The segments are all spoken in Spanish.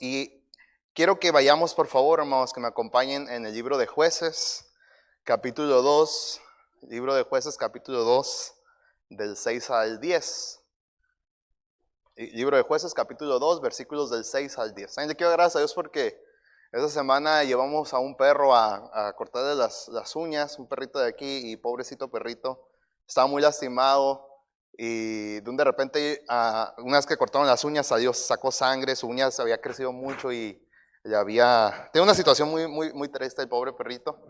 Y quiero que vayamos, por favor, hermanos, que me acompañen en el libro de Jueces, capítulo 2, libro de Jueces, capítulo 2, del 6 al 10. Libro de Jueces, capítulo 2, versículos del 6 al 10. Le quiero dar gracias a Dios porque esta semana llevamos a un perro a cortarle las uñas, un perrito de aquí, y pobrecito perrito, estaba muy lastimado. Y de repente, una vez que cortaron las uñas, sacó sangre, su uña se había crecido mucho y tenía una situación muy triste el pobre perrito.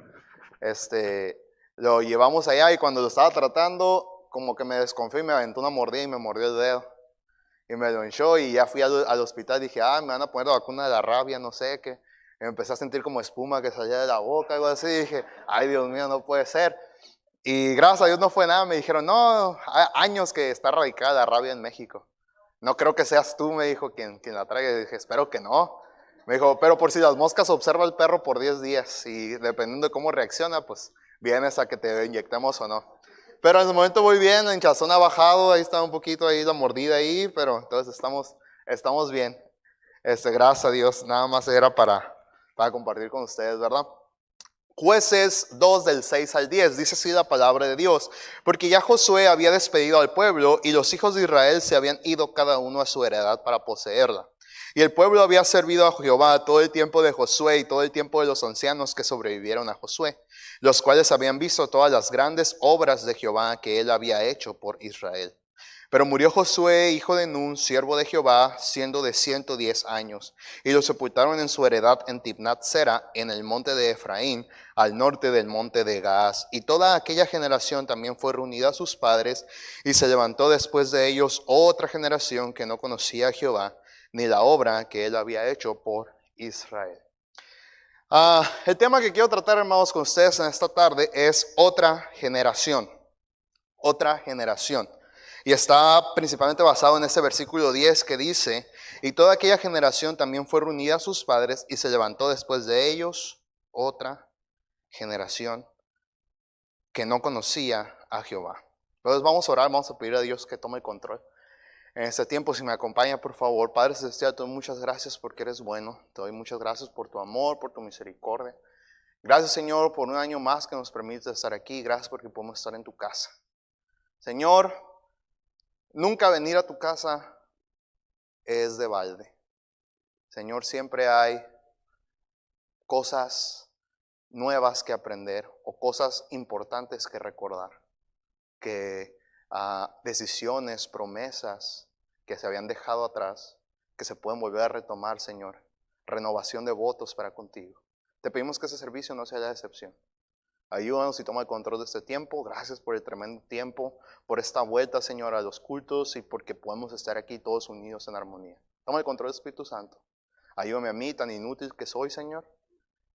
Lo llevamos allá y cuando lo estaba tratando, como que me desconfió y me aventó una mordida y me mordió el dedo. Y me lo hinchó y ya fui al hospital. Dije, me van a poner la vacuna de la rabia, no sé qué. Y me empecé a sentir como espuma que salía de la boca, algo así. Y dije, ay Dios mío, no puede ser. Y gracias a Dios no fue nada. Me dijeron, no, hay años que está radicada la rabia en México. No creo que seas tú, me dijo, quien la traiga. Y dije, espero que no. Me dijo, pero por si las moscas, observa al perro por 10 días. Y dependiendo de cómo reacciona, pues vienes a que te inyectemos o no. Pero en el momento voy bien, la hinchazón ha bajado, ahí está un poquito ahí la mordida ahí, pero entonces estamos bien. Gracias a Dios, nada más era para compartir con ustedes, ¿verdad? Jueces 2 del 6 al 10, dice así la palabra de Dios. Porque ya Josué había despedido al pueblo y los hijos de Israel se habían ido cada uno a su heredad para poseerla. Y el pueblo había servido a Jehová todo el tiempo de Josué y todo el tiempo de los ancianos que sobrevivieron a Josué, los cuales habían visto todas las grandes obras de Jehová que él había hecho por Israel. Pero murió Josué, hijo de Nun, siervo de Jehová, siendo de 110 años, y lo sepultaron en su heredad en Timnat Sera, en el monte de Efraín, al norte del monte de Gaas. Y toda aquella generación también fue reunida a sus padres, y se levantó después de ellos otra generación que no conocía a Jehová, ni la obra que él había hecho por Israel. El tema que quiero tratar, hermanos, con ustedes en esta tarde es otra generación. Otra generación. Y está principalmente basado en ese versículo 10 que dice, y toda aquella generación también fue reunida a sus padres y se levantó después de ellos otra generación que no conocía a Jehová. Entonces vamos a orar, vamos a pedir a Dios que tome el control. En este tiempo, si me acompaña, por favor. Padre Celestial, te doy muchas gracias porque eres bueno. Te doy muchas gracias por tu amor, por tu misericordia. Gracias, Señor, por un año más que nos permite estar aquí. Gracias porque podemos estar en tu casa. Señor, nunca venir a tu casa es de balde. Señor, siempre hay cosas nuevas que aprender o cosas importantes que recordar. Que decisiones, promesas que se habían dejado atrás, que se pueden volver a retomar, Señor. Renovación de votos para contigo. Te pedimos que ese servicio no sea la excepción. Ayúdanos y toma el control de este tiempo. Gracias por el tremendo tiempo, por esta vuelta, Señor, a los cultos y porque podemos estar aquí todos unidos en armonía. Toma el control del Espíritu Santo. Ayúdame a mí, tan inútil que soy, Señor.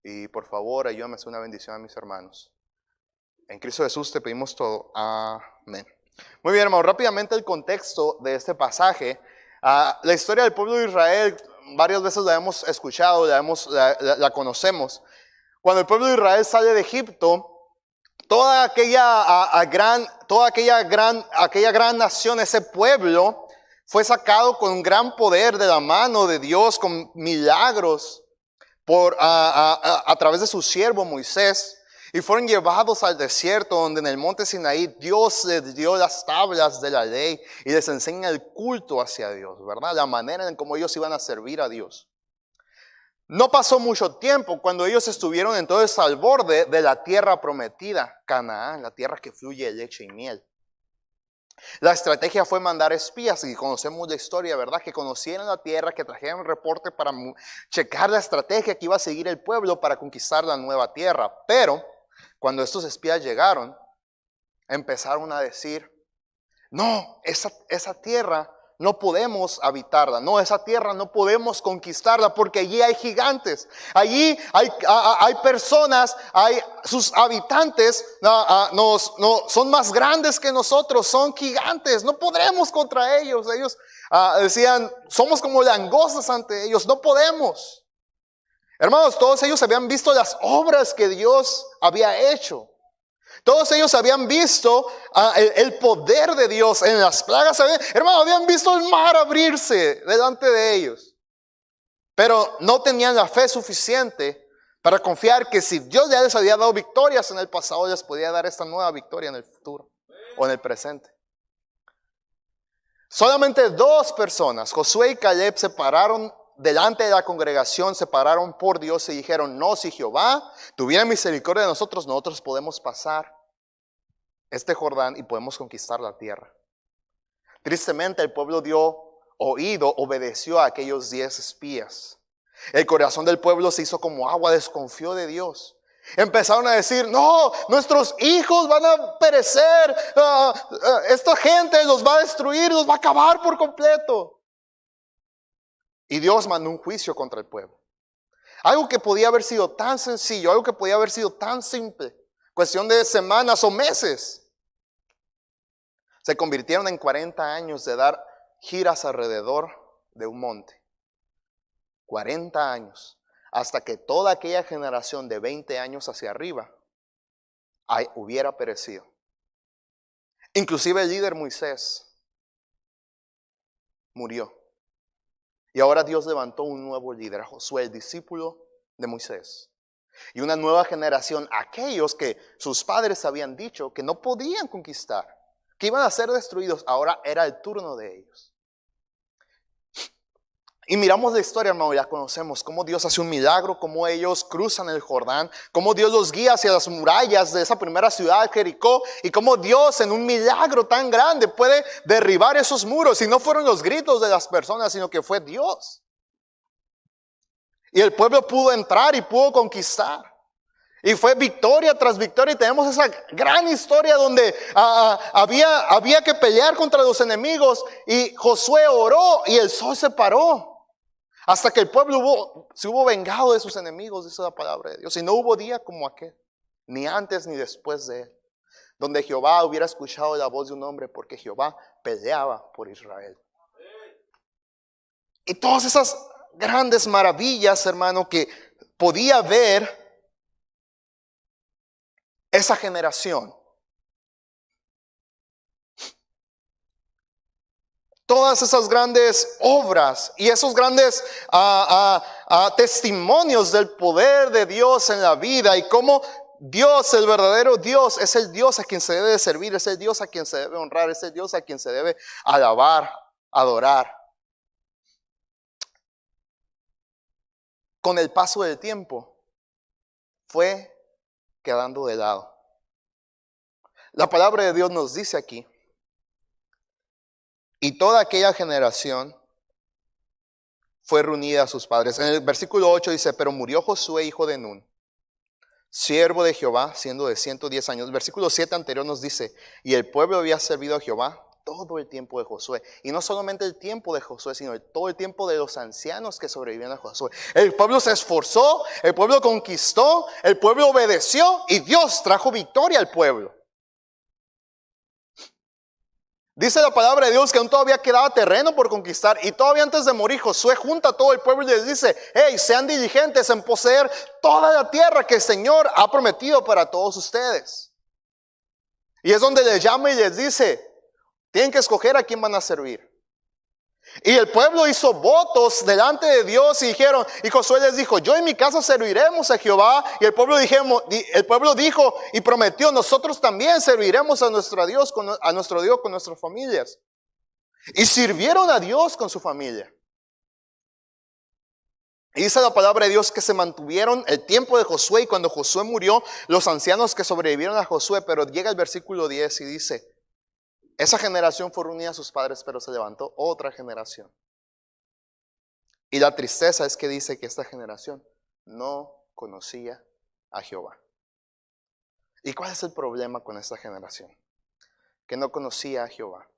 Y por favor, ayúdame a hacer una bendición a mis hermanos. En Cristo Jesús te pedimos todo. Amén. Muy bien, hermano, rápidamente el contexto de este pasaje. La historia del pueblo de Israel, varias veces la hemos escuchado, la conocemos. Cuando el pueblo de Israel sale de Egipto, toda aquella gran nación, ese pueblo, fue sacado con un gran poder de la mano de Dios, con milagros a través de su siervo Moisés. Y fueron llevados al desierto donde en el monte Sinaí Dios les dio las tablas de la ley y les enseña el culto hacia Dios, ¿verdad? La manera en cómo ellos iban a servir a Dios. No pasó mucho tiempo cuando ellos estuvieron entonces al borde de la tierra prometida, Canaán, la tierra que fluye leche y miel. La estrategia fue mandar espías y conocemos la historia, ¿verdad? Que conocieran la tierra, que trajeran un reporte para checar la estrategia que iba a seguir el pueblo para conquistar la nueva tierra. Pero cuando estos espías llegaron, empezaron a decir, no, esa tierra no podemos habitarla, no, esa tierra no podemos conquistarla porque allí hay gigantes, allí hay personas, sus habitantes son más grandes que nosotros, son gigantes, no podremos contra ellos. Ellos decían, somos como langostas ante ellos, no podemos. Hermanos, todos ellos habían visto las obras que Dios había hecho. Todos ellos habían visto el poder de Dios en las plagas. Hermanos, habían visto el mar abrirse delante de ellos. Pero no tenían la fe suficiente para confiar que si Dios ya les había dado victorias en el pasado, les podía dar esta nueva victoria en el futuro o en el presente. Solamente 2 personas, Josué y Caleb, se pararon delante de la congregación, se pararon por Dios y dijeron: no, si Jehová tuviera misericordia de nosotros, nosotros podemos pasar este Jordán y podemos conquistar la tierra. Tristemente, el pueblo dio oído, obedeció a aquellos 10 espías. El corazón del pueblo se hizo como agua, desconfió de Dios. Empezaron a decir: no, nuestros hijos van a perecer, esta gente los va a destruir, los va a acabar por completo. Y Dios mandó un juicio contra el pueblo. Algo que podía haber sido tan sencillo, algo que podía haber sido tan simple, cuestión de semanas o meses, se convirtieron en 40 años de dar giras alrededor de un monte. 40 años, hasta que toda aquella generación de 20 años hacia arriba hubiera perecido. Inclusive el líder Moisés murió. Y ahora Dios levantó un nuevo líder, a Josué, el discípulo de Moisés. Y una nueva generación, aquellos que sus padres habían dicho que no podían conquistar, que iban a ser destruidos, ahora era el turno de ellos. Y miramos la historia, hermano, ya conocemos cómo Dios hace un milagro, cómo ellos cruzan el Jordán, cómo Dios los guía hacia las murallas de esa primera ciudad, Jericó, y cómo Dios en un milagro tan grande puede derribar esos muros. Y no fueron los gritos de las personas, sino que fue Dios. Y el pueblo pudo entrar y pudo conquistar. Y fue victoria tras victoria, y tenemos esa gran historia donde había que pelear contra los enemigos, y Josué oró y el sol se paró. Hasta que el pueblo se hubo vengado de sus enemigos, dice la palabra de Dios. Y no hubo día como aquel, ni antes ni después de él, donde Jehová hubiera escuchado la voz de un hombre, porque Jehová peleaba por Israel. Y todas esas grandes maravillas, hermano, que podía ver esa generación. Todas esas grandes obras y esos grandes testimonios del poder de Dios en la vida, y cómo Dios, el verdadero Dios, es el Dios a quien se debe servir, es el Dios a quien se debe honrar, es el Dios a quien se debe alabar, adorar. Con el paso del tiempo fue quedando de lado. La palabra de Dios nos dice aquí: y toda aquella generación fue reunida a sus padres. En el versículo 8 dice: pero murió Josué, hijo de Nun, siervo de Jehová, siendo de 110 años. El versículo 7 anterior nos dice: y el pueblo había servido a Jehová todo el tiempo de Josué. Y no solamente el tiempo de Josué, sino todo el tiempo de los ancianos que sobrevivían a Josué. El pueblo se esforzó, el pueblo conquistó, el pueblo obedeció, y Dios trajo victoria al pueblo. Dice la palabra de Dios que aún todavía quedaba terreno por conquistar, y todavía antes de morir Josué junta a todo el pueblo y les dice: hey, sean diligentes en poseer toda la tierra que el Señor ha prometido para todos ustedes. Y es donde les llama y les dice: tienen que escoger a quién van a servir. Y el pueblo hizo votos delante de Dios y dijeron, y Josué les dijo: yo y mi casa serviremos a Jehová. Y el pueblo dijo y prometió: nosotros también serviremos a nuestro Dios con nuestras familias. Y sirvieron a Dios con su familia. Y dice la palabra de Dios que se mantuvieron el tiempo de Josué, y cuando Josué murió, los ancianos que sobrevivieron a Josué. Pero llega el versículo 10 y dice: esa generación fue reunida a sus padres, pero se levantó otra generación. Y la tristeza es que dice que esta generación no conocía a Jehová. ¿Y cuál es el problema con esta generación? Que no conocía a Jehová.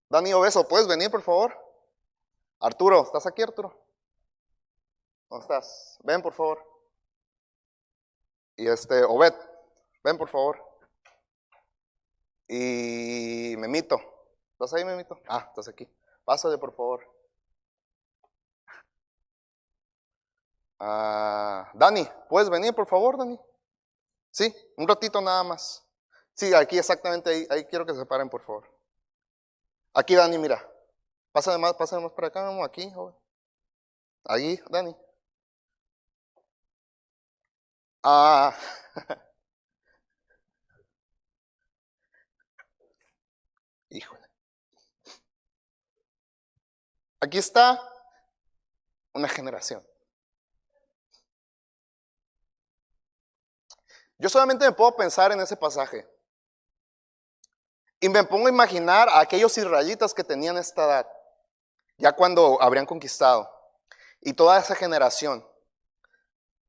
Dani Obeso, ¿puedes venir, por favor? Arturo, ¿estás aquí, Arturo? ¿Dónde estás? Ven, por favor. Y Obed, ven, por favor. Y Memito, ¿estás ahí, Memito? Estás aquí. Pásale, por favor. Dani, ¿puedes venir, por favor, Dani? Sí, un ratito nada más. Sí, aquí exactamente, ahí quiero que se paren, por favor. Aquí, Dani, mira. Pásame más para acá, vamos, aquí, joven. Ahí, Dani. Ah, híjole. Aquí está una generación. Yo solamente me puedo pensar en ese pasaje. Y me pongo a imaginar a aquellos israelitas que tenían esta edad, ya cuando habrían conquistado. Y toda esa generación.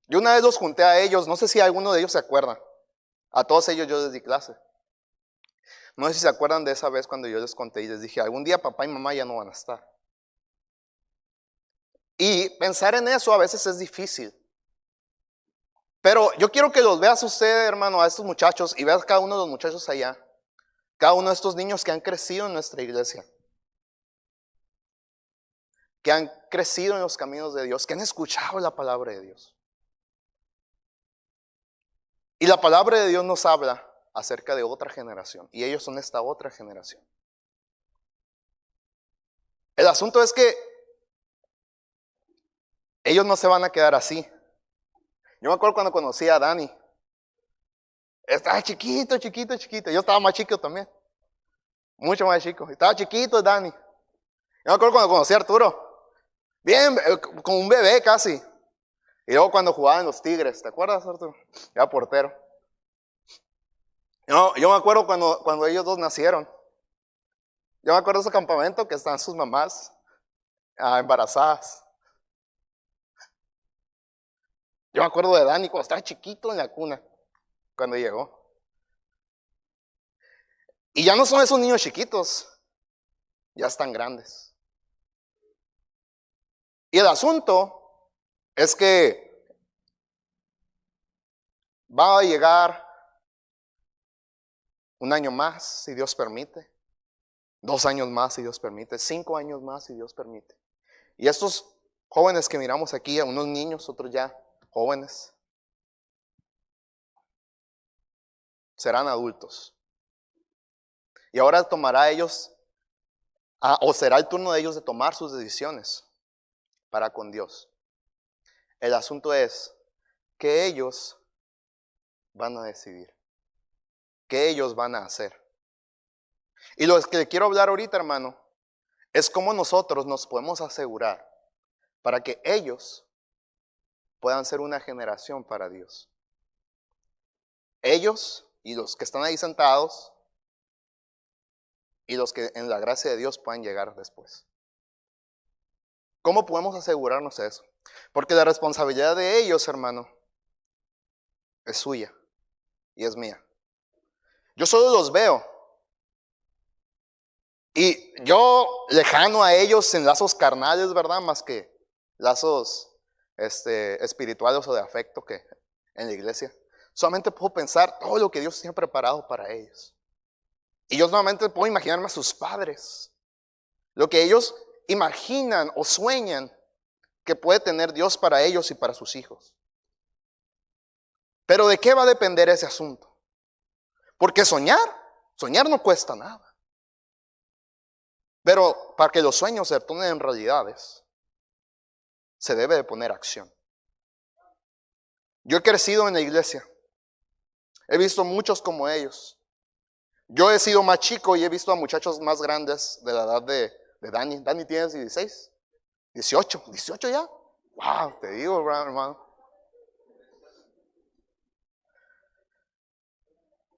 Yo una vez los junté a ellos, no sé si alguno de ellos se acuerda. A todos ellos yo les di clase. No sé si se acuerdan de esa vez cuando yo les conté y les dije, algún día papá y mamá ya no van a estar. Y pensar en eso a veces es difícil. Pero yo quiero que los veas usted, hermano, a estos muchachos y veas cada uno de los muchachos allá. Cada uno de estos niños que han crecido en nuestra iglesia. Que han crecido en los caminos de Dios, que han escuchado la palabra de Dios. Y la palabra de Dios nos habla acerca de otra generación. Y ellos son esta otra generación. El asunto es que ellos no se van a quedar así. Yo me acuerdo cuando conocí a Dani. Estaba chiquito. Yo estaba más chico también. Mucho más chico. Estaba chiquito Dani. Yo me acuerdo cuando conocí a Arturo. Bien, como un bebé casi. Y luego cuando jugaba en los Tigres. ¿Te acuerdas, Arturo? Era portero. Yo me acuerdo cuando ellos dos nacieron. Yo me acuerdo de ese campamento que están sus mamás embarazadas. Yo me acuerdo de Dani cuando estaba chiquito en la cuna, cuando llegó. Y ya no son esos niños chiquitos, ya están grandes. Y el asunto es que va a llegar un año más, si Dios permite. 2 años más, si Dios permite. 5 años más, si Dios permite. Y estos jóvenes que miramos aquí, unos niños, otros ya jóvenes, serán adultos. Y ahora tomará ellos, o será el turno de ellos de tomar sus decisiones para con Dios. El asunto es que ellos van a decidir, que ellos van a hacer. Y lo que quiero hablar ahorita, hermano, es cómo nosotros nos podemos asegurar para que ellos puedan ser una generación para Dios. Ellos y los que están ahí sentados y los que en la gracia de Dios puedan llegar después. ¿Cómo podemos asegurarnos eso? Porque la responsabilidad de ellos, hermano, es suya y es mía. Yo solo los veo. Y yo lejano a ellos en lazos carnales, ¿verdad? Más que lazos espirituales o de afecto que en la iglesia. Solamente puedo pensar todo lo que Dios tiene preparado para ellos. Y yo solamente puedo imaginarme a sus padres. Lo que ellos imaginan o sueñan que puede tener Dios para ellos y para sus hijos. Pero ¿de qué va a depender ese asunto? Porque soñar no cuesta nada. Pero para que los sueños se tornen en realidades, se debe de poner acción. Yo he crecido en la iglesia. He visto muchos como ellos. Yo he sido más chico y he visto a muchachos más grandes de la edad de Dani. Dani tiene 16, 18 ya. Wow, te digo, hermano.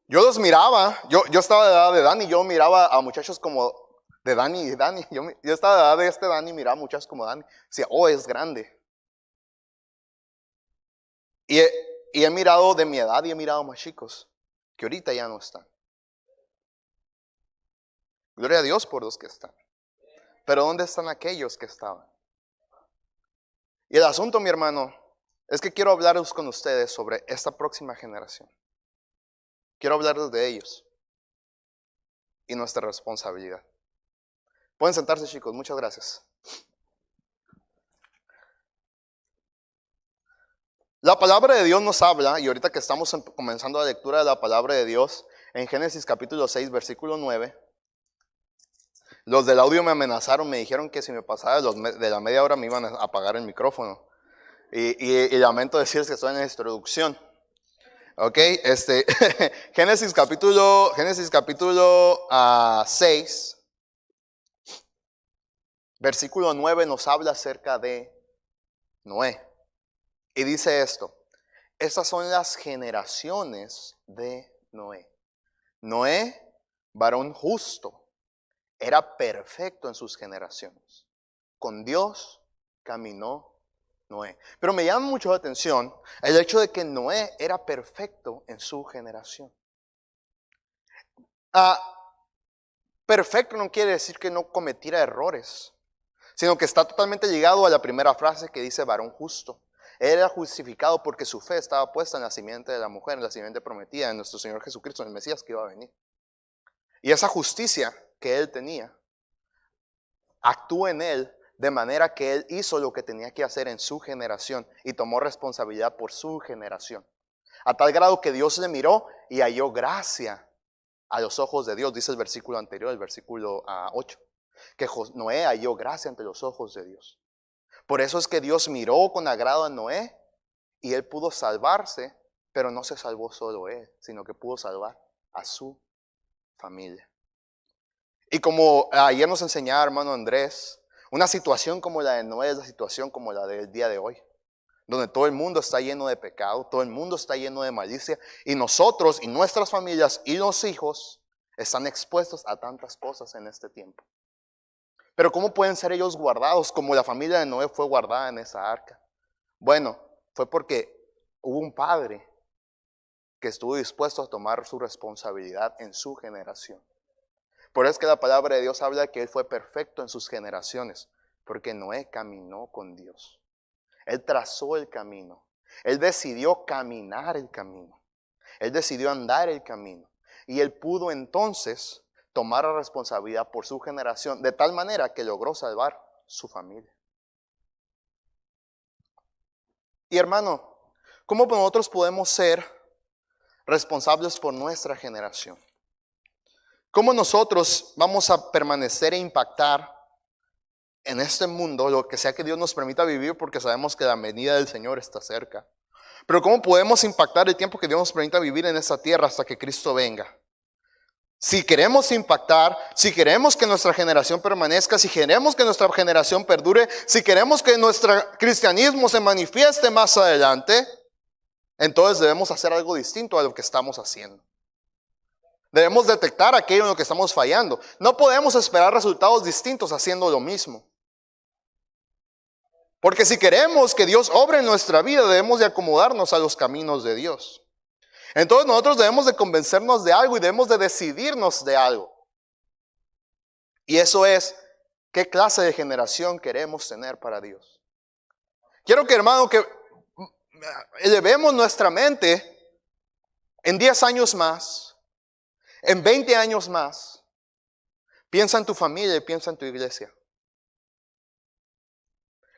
Yo los miraba, yo estaba de la edad de Dani, yo miraba a muchachos como de Dani. Yo estaba de la edad de este Dani, miraba a muchachos como Dani. Decía, oh, es grande. Y he mirado de mi edad y he mirado más chicos que ahorita ya no están. Gloria a Dios por los que están. Pero ¿dónde están aquellos que estaban? Y el asunto, mi hermano, es que quiero hablaros con ustedes sobre esta próxima generación. Quiero hablarles de ellos y nuestra responsabilidad. Pueden sentarse, chicos, muchas gracias. La palabra de Dios nos habla, y ahorita que estamos comenzando la lectura de la palabra de Dios, En Génesis capítulo 6, versículo 9. Los del audio me amenazaron, me dijeron que si me pasaba de la media hora me iban a apagar el micrófono. Y lamento decirles que estoy en la introducción. Ok, Génesis capítulo 6, versículo 9 nos habla acerca de Noé. Y dice esto: estas son las generaciones de Noé. Noé, varón justo, era perfecto en sus generaciones. Con Dios caminó Noé. Pero me llama mucho la atención el hecho de que Noé era perfecto en su generación. Perfecto no quiere decir que no cometiera errores, sino que está totalmente ligado a la primera frase que dice varón justo. Él era justificado porque su fe estaba puesta en la simiente de la mujer, en la simiente prometida, en nuestro Señor Jesucristo, en el Mesías que iba a venir. Y esa justicia que él tenía, actuó en él de manera que él hizo lo que tenía que hacer en su generación y tomó responsabilidad por su generación. A tal grado que Dios le miró y halló gracia a los ojos de Dios, dice el versículo anterior, el versículo 8, que Noé halló gracia ante los ojos de Dios. Por eso es que Dios miró con agrado a Noé y él pudo salvarse, pero no se salvó solo él, sino que pudo salvar a su familia. Y como ayer nos enseñaba hermano Andrés, una situación como la de Noé es la situación como la del día de hoy, donde todo el mundo está lleno de pecado, todo el mundo está lleno de malicia, y nosotros y nuestras familias y los hijos están expuestos a tantas cosas en este tiempo. Pero ¿cómo pueden ser ellos guardados como la familia de Noé fue guardada en esa arca? Bueno, fue porque hubo un padre que estuvo dispuesto a tomar su responsabilidad en su generación. Por eso es que la palabra de Dios habla de que él fue perfecto en sus generaciones, porque Noé caminó con Dios. Él trazó el camino. Él decidió caminar el camino. Él decidió andar el camino. Y él pudo entonces tomar la responsabilidad por su generación, de tal manera que logró salvar su familia. Y hermano, ¿cómo nosotros podemos ser responsables por nuestra generación? ¿Cómo nosotros vamos a permanecer e impactar en este mundo lo que sea que Dios nos permita vivir, porque sabemos que la venida del Señor está cerca? Pero ¿cómo podemos impactar el tiempo que Dios nos permita vivir en esta tierra hasta que Cristo venga? Si queremos impactar, si queremos que nuestra generación permanezca, si queremos que nuestra generación perdure, si queremos que nuestro cristianismo se manifieste más adelante, entonces debemos hacer algo distinto a lo que estamos haciendo. Debemos detectar aquello en lo que estamos fallando. No podemos esperar resultados distintos haciendo lo mismo. Porque si queremos que Dios obre en nuestra vida, debemos de acomodarnos a los caminos de Dios. Entonces nosotros debemos de convencernos de algo y debemos de decidirnos de algo. Y eso es, ¿qué clase de generación queremos tener para Dios? Quiero que, hermano, que elevemos nuestra mente en 10 años más, en 20 años más. Piensa en tu familia y piensa en tu iglesia.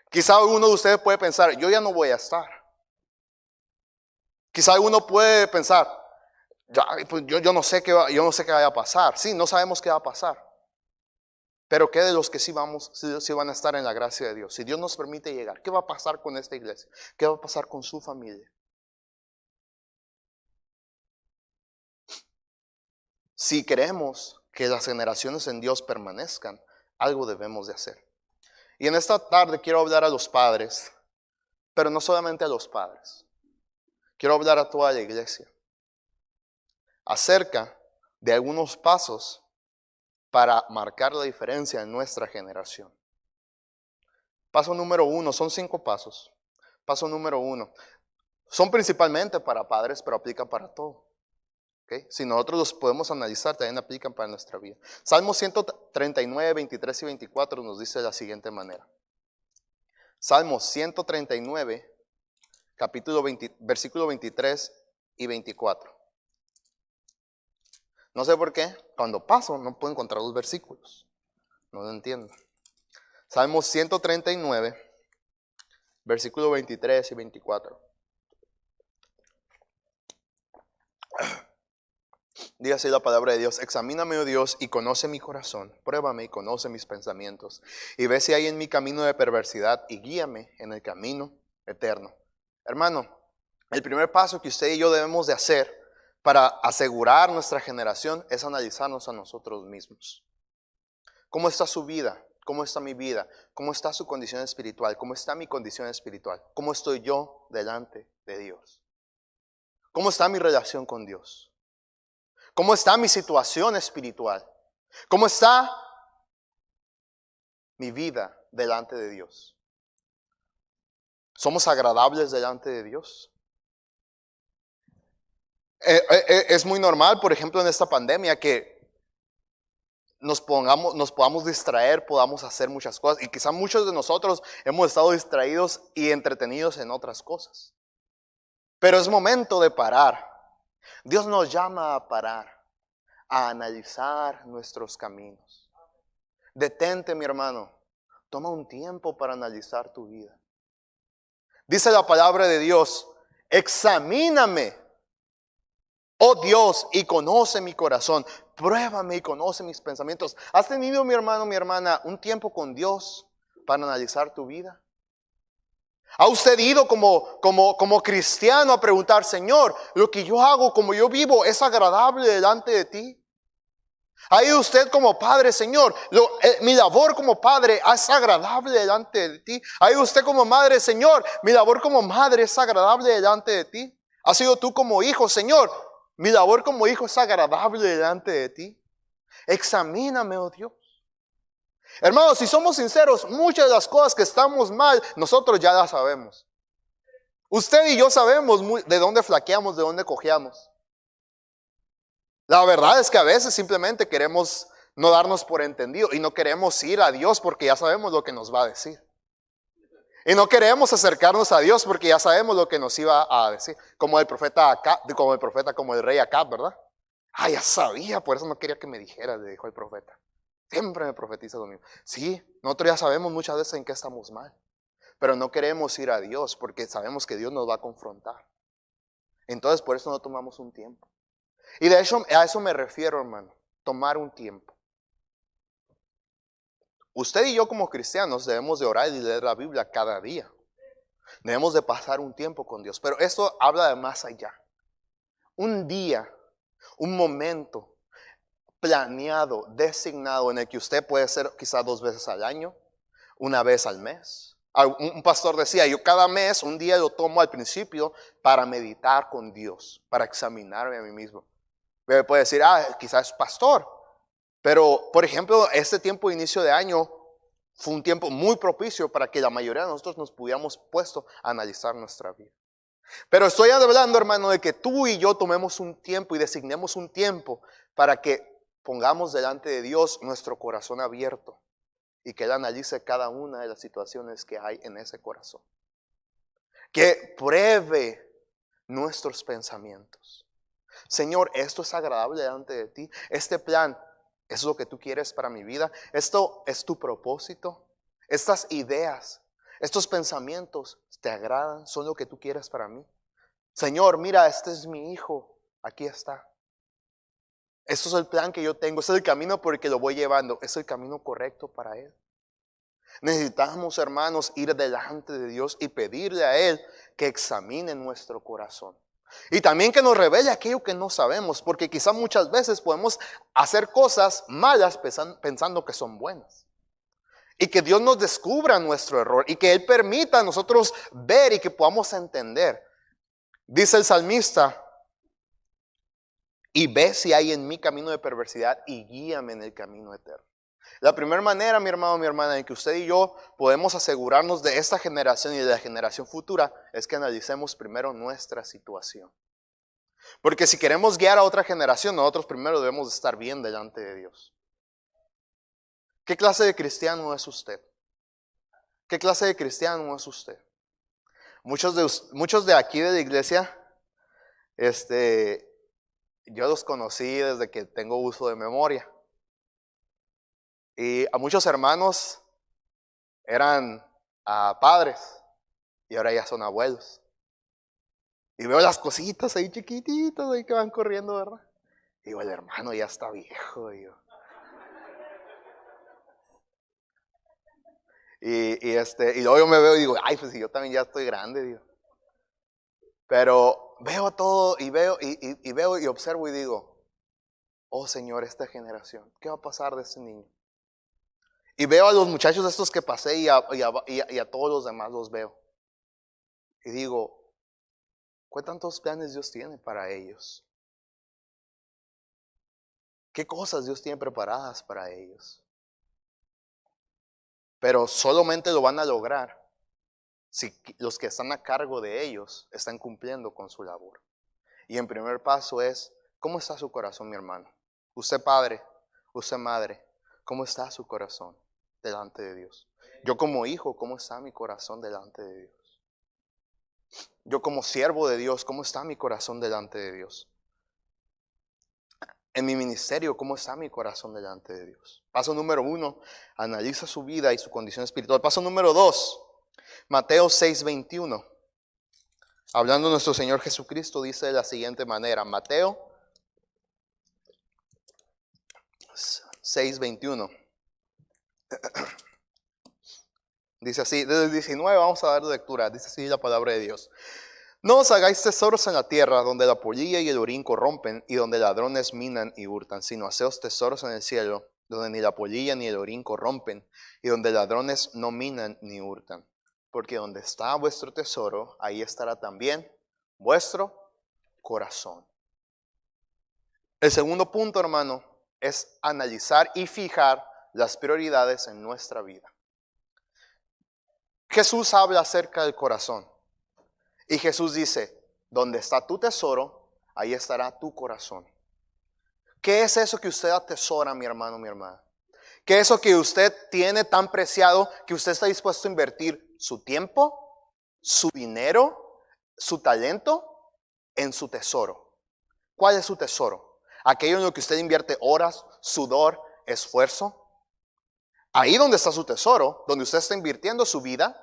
Quizá alguno de ustedes puede pensar, yo ya no voy a estar. Quizá alguno puede pensar, yo no sé qué vaya a pasar. Sí, no sabemos qué va a pasar. Pero ¿qué de los que sí van a estar en la gracia de Dios? Si Dios nos permite llegar, ¿qué va a pasar con esta iglesia? ¿Qué va a pasar con su familia? Si queremos que las generaciones en Dios permanezcan, algo debemos de hacer. Y en esta tarde quiero hablar a los padres, pero no solamente a los padres. Quiero hablar a toda la iglesia acerca de algunos pasos para marcar la diferencia en nuestra generación. Paso número 1, son 5 pasos. Paso número 1, son principalmente para padres, pero aplican para todo. ¿Okay? Si nosotros los podemos analizar, también aplican para nuestra vida. Salmo 139, 23 y 24 nos dice de la siguiente manera. Salmo 139, versículo 23 y 24. No sé por qué, cuando paso no puedo encontrar los versículos. No lo entiendo. Salmo 139, versículo 23 y 24. Dice así la palabra de Dios: examíname, oh Dios, y conoce mi corazón. Pruébame y conoce mis pensamientos. Y ve si hay en mi camino de perversidad y guíame en el camino eterno. Hermano, el primer paso que usted y yo debemos de hacer para asegurar nuestra generación es analizarnos a nosotros mismos. ¿Cómo está su vida? ¿Cómo está mi vida? ¿Cómo está su condición espiritual? ¿Cómo está mi condición espiritual? ¿Cómo estoy yo delante de Dios? ¿Cómo está mi relación con Dios? ¿Cómo está mi situación espiritual? ¿Cómo está mi vida delante de Dios? ¿Somos agradables delante de Dios? Es muy normal, por ejemplo, en esta pandemia que nos podamos distraer, podamos hacer muchas cosas. Y quizá muchos de nosotros hemos estado distraídos y entretenidos en otras cosas. Pero es momento de parar. Dios nos llama a parar, a analizar nuestros caminos. Detente, mi hermano. Toma un tiempo para analizar tu vida. Dice la palabra de Dios: examíname, oh Dios, y conoce mi corazón. Pruébame y conoce mis pensamientos. ¿Has tenido, mi hermano, mi hermana, un tiempo con Dios para analizar tu vida? ¿Ha usted ido como cristiano a preguntar: Señor, lo que yo hago, como yo vivo, es agradable delante de ti? ¿Ha ido usted como padre: Señor, mi labor como padre es agradable delante de ti? ¿Ha ido usted como madre: Señor, mi labor como madre es agradable delante de ti? ¿Has sido tú como hijo: Señor, mi labor como hijo es agradable delante de ti? Examíname, oh Dios. Hermanos, si somos sinceros, muchas de las cosas que estamos mal, nosotros ya las sabemos. Usted y yo sabemos de dónde flaqueamos, de dónde cojeamos. La verdad es que a veces simplemente queremos no darnos por entendido y no queremos ir a Dios porque ya sabemos lo que nos va a decir. Y no queremos acercarnos a Dios porque ya sabemos lo que nos iba a decir. Como el como el rey Acab, ¿verdad? Ah, ya sabía, por eso no quería que me dijera, le dijo el profeta. Siempre me profetiza lo mismo. Sí, nosotros ya sabemos muchas veces en qué estamos mal. Pero no queremos ir a Dios porque sabemos que Dios nos va a confrontar. Entonces por eso no tomamos un tiempo. Y de hecho a eso me refiero, hermano. Tomar un tiempo. Usted y yo como cristianos debemos de orar y leer la Biblia cada día. Debemos de pasar un tiempo con Dios. Pero esto habla de más allá. Un día, un momento planeado, designado, en el que usted puede ser quizás 2 veces al año, una vez al mes. Un pastor decía: yo cada mes, un día lo tomo al principio para meditar con Dios, para examinarme a mí mismo. Me puede decir: quizás es pastor. Pero, por ejemplo, este tiempo de inicio de año fue un tiempo muy propicio para que la mayoría de nosotros nos pudiéramos puesto a analizar nuestra vida. Pero estoy hablando, hermano, de que tú y yo tomemos un tiempo y designemos un tiempo para que pongamos delante de Dios nuestro corazón abierto y que Él analice cada una de las situaciones que hay en ese corazón. Que pruebe nuestros pensamientos. Señor, esto es agradable delante de ti. Este plan es lo que tú quieres para mi vida. Esto es tu propósito. Estas ideas, estos pensamientos te agradan, son lo que tú quieres para mí. Señor, mira, este es mi hijo. Aquí está. Esto es el plan que yo tengo. Este es el camino por el que lo voy llevando. Es el camino correcto para él. Necesitamos, hermanos, ir delante de Dios y pedirle a Él que examine nuestro corazón. Y también que nos revele aquello que no sabemos, porque quizá muchas veces podemos hacer cosas malas pensando que son buenas. Y que Dios nos descubra nuestro error y que Él permita a nosotros ver y que podamos entender. Dice el salmista: y ve si hay en mí camino de perversidad y guíame en el camino eterno. La primera manera, mi hermano, mi hermana, en que usted y yo podemos asegurarnos de esta generación y de la generación futura es que analicemos primero nuestra situación. Porque si queremos guiar a otra generación, nosotros primero debemos estar bien delante de Dios. ¿Qué clase de cristiano es usted? ¿Qué clase de cristiano es usted? Muchos de aquí de la iglesia, yo los conocí desde que tengo uso de memoria. Y a muchos hermanos eran padres y ahora ya son abuelos. Y veo las cositas ahí chiquititas ahí que van corriendo, ¿verdad? Y digo, el hermano ya está viejo. Y luego yo me veo y digo, ay, pues si yo también ya estoy grande, digo. Pero veo todo y veo y observo y digo, oh Señor, esta generación, ¿qué va a pasar de este niño? Y veo a los muchachos estos que pasé y a todos los demás los veo. Y digo, ¿qué tantos planes Dios tiene para ellos? ¿Qué cosas Dios tiene preparadas para ellos? Pero solamente lo van a lograr si los que están a cargo de ellos están cumpliendo con su labor. Y el primer paso es, ¿cómo está su corazón, mi hermano? Usted padre, usted madre, ¿cómo está su corazón delante de Dios? Yo como hijo, ¿cómo está mi corazón delante de Dios? Yo como siervo de Dios, ¿cómo está mi corazón delante de Dios? En mi ministerio, ¿cómo está mi corazón delante de Dios? Paso número 1, analiza su vida y su condición espiritual. Paso número 2, Mateo 6:21. Hablando nuestro Señor Jesucristo, dice de la siguiente manera, Mateo 6:21. Dice así, desde el 19 vamos a dar lectura, dice así la palabra de Dios. No os hagáis tesoros en la tierra, donde la polilla y el orín corrompen, y donde ladrones minan y hurtan, sino haceos tesoros en el cielo, donde ni la polilla ni el orín corrompen, y donde ladrones no minan ni hurtan. Porque donde está vuestro tesoro, ahí estará también vuestro corazón. El segundo punto, hermano, es analizar y fijar las prioridades en nuestra vida. Jesús habla acerca del corazón. Y Jesús dice, donde está tu tesoro, ahí estará tu corazón. ¿Qué es eso que usted atesora, mi hermano, mi hermana? ¿Qué es eso que usted tiene tan preciado que usted está dispuesto a invertir su tiempo, su dinero, su talento en su tesoro? ¿Cuál es su tesoro? Aquello en lo que usted invierte horas, sudor, esfuerzo. Ahí donde está su tesoro, donde usted está invirtiendo su vida,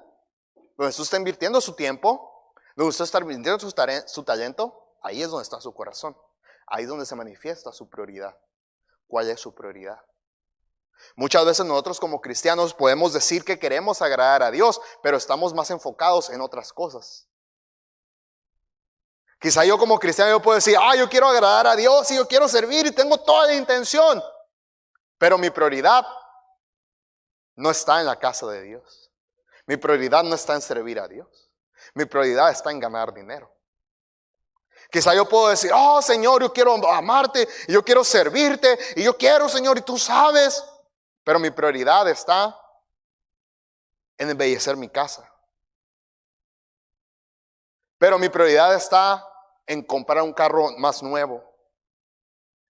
donde usted está invirtiendo su tiempo, donde usted está invirtiendo su talento, ahí es donde está su corazón. Ahí es donde se manifiesta su prioridad. ¿Cuál es su prioridad? Muchas veces nosotros como cristianos podemos decir que queremos agradar a Dios, pero estamos más enfocados en otras cosas. Quizá yo como cristiano yo puedo decir, yo quiero agradar a Dios y yo quiero servir y tengo toda la intención. Pero mi prioridad no está en la casa de Dios. Mi prioridad no está en servir a Dios. Mi prioridad está en ganar dinero. Quizá yo puedo decir, Señor, yo quiero amarte, y yo quiero servirte, y yo quiero, Señor, y tú sabes. Pero mi prioridad está en embellecer mi casa. Pero mi prioridad está en comprar un carro más nuevo.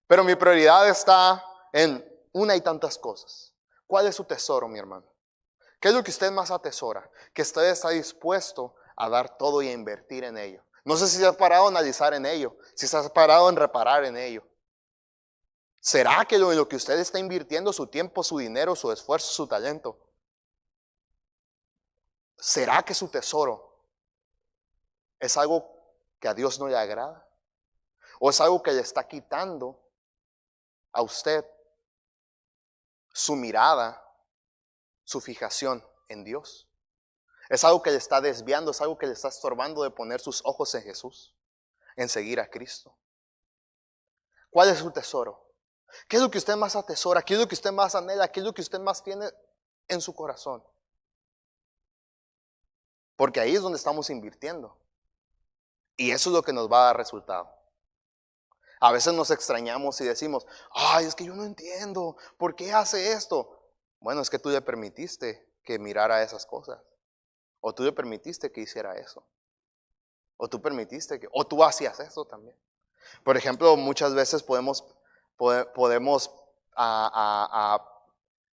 Pero mi prioridad está en una y tantas cosas. ¿Cuál es su tesoro, mi hermano? ¿Qué es lo que usted más atesora? Que usted está dispuesto a dar todo y a invertir en ello. No sé si se ha parado a analizar en ello, si se ha parado en reparar en ello. ¿Será que en lo que usted está invirtiendo su tiempo, su dinero, su esfuerzo, su talento? ¿Será que su tesoro es algo que a Dios no le agrada? ¿O es algo que le está quitando a usted su mirada, su fijación en Dios? Es algo que le está desviando, es algo que le está estorbando de poner sus ojos en Jesús, en seguir a Cristo. ¿Cuál es su tesoro? ¿Qué es lo que usted más atesora? ¿Qué es lo que usted más anhela? ¿Qué es lo que usted más tiene en su corazón? Porque ahí es donde estamos invirtiendo. Y eso es lo que nos va a dar resultado. A veces nos extrañamos y decimos, es que yo no entiendo, ¿por qué hace esto? Bueno, es que tú le permitiste que mirara esas cosas. O tú le permitiste que hiciera eso. O tú hacías eso también. Por ejemplo, muchas veces podemos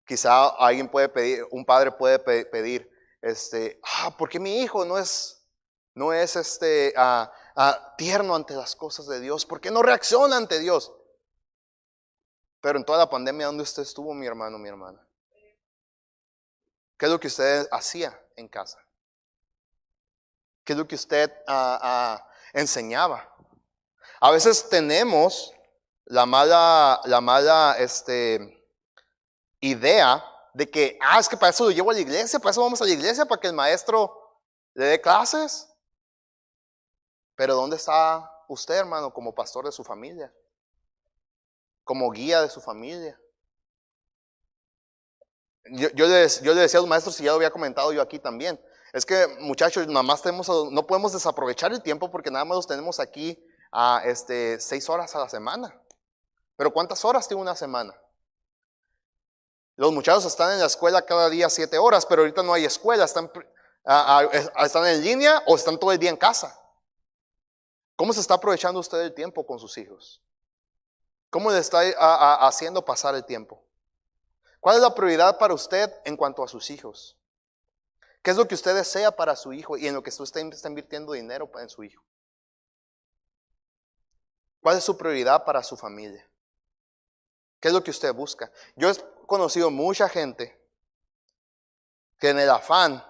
quizá alguien puede pedir, un padre puede pedir, ¿por qué mi hijo no es tierno ante las cosas de Dios? ¿Por qué no reacciona ante Dios? Pero en toda la pandemia, ¿dónde usted estuvo, mi hermano, mi hermana? ¿Qué es lo que usted hacía en casa? ¿Qué es lo que usted enseñaba? A veces tenemos la mala idea de que, es que para eso lo llevo a la iglesia, para eso vamos a la iglesia, para que el maestro le dé clases. Pero ¿dónde está usted, hermano, como pastor de su familia? Como guía de su familia. Yo le decía a los maestros, y ya lo había comentado yo aquí también, es que muchachos, nada más no podemos desaprovechar el tiempo porque nada más los tenemos aquí a 6 horas a la semana. Pero ¿cuántas horas tiene una semana? Los muchachos están en la escuela cada día 7 horas, pero ahorita no hay escuela, están en línea o están todo el día en casa. ¿Cómo se está aprovechando usted el tiempo con sus hijos? ¿Cómo le está haciendo pasar el tiempo? ¿Cuál es la prioridad para usted en cuanto a sus hijos? ¿Qué es lo que usted desea para su hijo y en lo que usted está invirtiendo dinero en su hijo? ¿Cuál es su prioridad para su familia? ¿Qué es lo que usted busca? Yo he conocido mucha gente que en el afán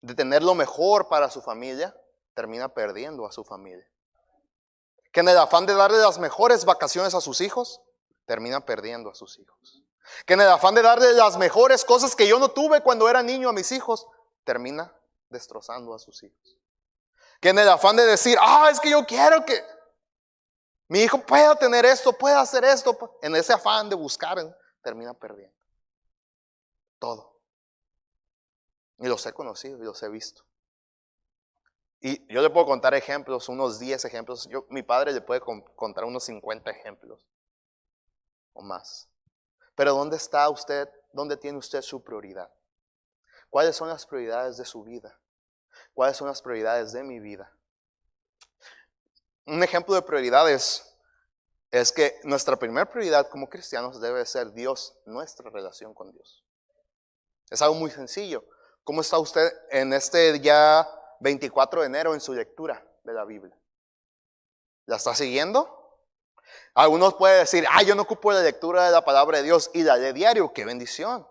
de tener lo mejor para su familia, termina perdiendo a su familia. Que en el afán de darle las mejores vacaciones a sus hijos, termina perdiendo a sus hijos. Que en el afán de darle las mejores cosas que yo no tuve cuando era niño a mis hijos, termina destrozando a sus hijos. Que en el afán de decir, es que yo quiero que mi hijo pueda tener esto, pueda hacer esto, en ese afán de buscar, termina perdiendo todo. Y los he conocido y los he visto. Y yo le puedo contar ejemplos, unos 10 ejemplos. Mi padre le puede contar unos 50 ejemplos o más. Pero ¿dónde está usted? ¿Dónde tiene usted su prioridad? ¿Cuáles son las prioridades de su vida? ¿Cuáles son las prioridades de mi vida? Un ejemplo de prioridades es que nuestra primera prioridad como cristianos debe ser Dios, nuestra relación con Dios. Es algo muy sencillo. ¿Cómo está usted en este día 24 de enero en su lectura de la Biblia? ¿La está siguiendo? Algunos pueden decir, yo no ocupo la lectura de la palabra de Dios y la de diario, qué bendición.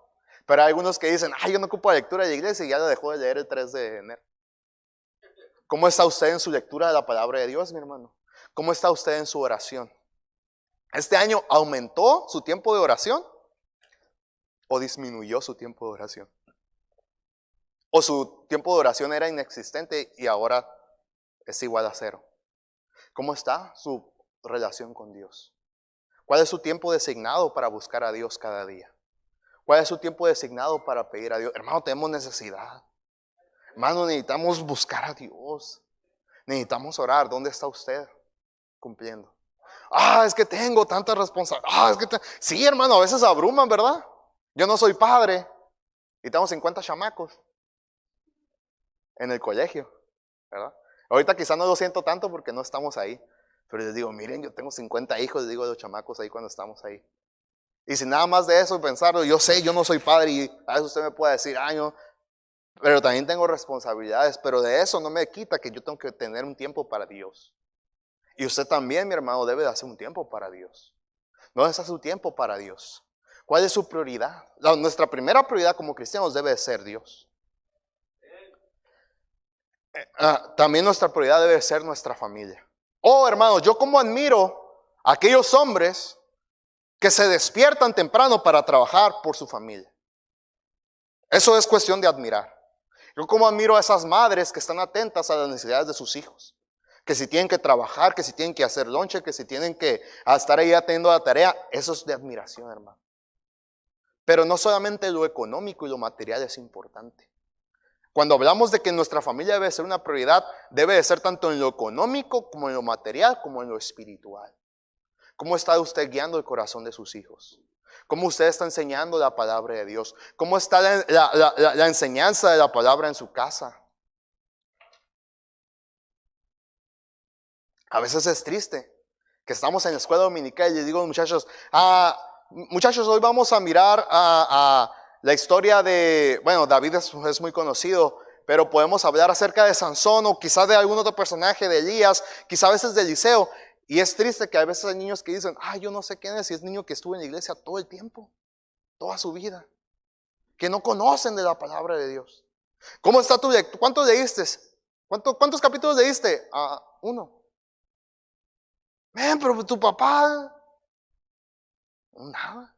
Pero hay algunos que dicen, yo no ocupo la lectura de la iglesia y ya la dejó de leer el 3 de enero. ¿Cómo está usted en su lectura de la palabra de Dios, mi hermano? ¿Cómo está usted en su oración? ¿Este año aumentó su tiempo de oración o disminuyó su tiempo de oración? ¿O su tiempo de oración era inexistente y ahora es igual a 0? ¿Cómo está su relación con Dios? ¿Cuál es su tiempo designado para buscar a Dios cada día? ¿Cuál es su tiempo designado para pedir a Dios? Hermano, tenemos necesidad. Hermano, necesitamos buscar a Dios. Necesitamos orar. ¿Dónde está usted cumpliendo? Es que tengo tanta responsabilidad. Sí, hermano, a veces abruman, ¿verdad? Yo no soy padre y tengo 50 chamacos en el colegio, ¿verdad? Ahorita quizá no lo siento tanto porque no estamos ahí. Pero les digo, miren, yo tengo 50 hijos, les digo a los chamacos ahí cuando estamos ahí. Y si nada más de eso pensarlo, yo sé, yo no soy padre y a veces usted me puede decir, no, pero también tengo responsabilidades, pero de eso no me quita que yo tengo que tener un tiempo para Dios. Y usted también, mi hermano, debe de hacer un tiempo para Dios. ¿Dónde está su tiempo para Dios? ¿Cuál es su prioridad? Nuestra primera prioridad como cristianos debe de ser Dios. También nuestra prioridad debe ser nuestra familia. Hermanos, yo como admiro a aquellos hombres que se despiertan temprano para trabajar por su familia. Eso es cuestión de admirar. Yo como admiro a esas madres que están atentas a las necesidades de sus hijos. Que si tienen que trabajar, que si tienen que hacer lonche, que si tienen que estar ahí atendiendo la tarea. Eso es de admiración, hermano. Pero no solamente lo económico y lo material es importante. Cuando hablamos de que nuestra familia debe ser una prioridad, debe de ser tanto en lo económico como en lo material, como en lo espiritual. ¿Cómo está usted guiando el corazón de sus hijos? ¿Cómo usted está enseñando la palabra de Dios? ¿Cómo está la enseñanza de la palabra en su casa? A veces es triste que estamos en la escuela dominical y les digo a los muchachos, muchachos, hoy vamos a mirar a la historia de, David es muy conocido, pero podemos hablar acerca de Sansón o quizás de algún otro personaje, de Elías, quizás a veces de Eliseo. Y es triste que a veces hay niños que dicen, yo no sé quién es, si es niño que estuvo en la iglesia todo el tiempo, toda su vida, que no conocen de la palabra de Dios. ¿Cómo está tu lectura? ¿Cuántos leíste? ¿Cuántos capítulos leíste? 1. Pero tu papá, Nada.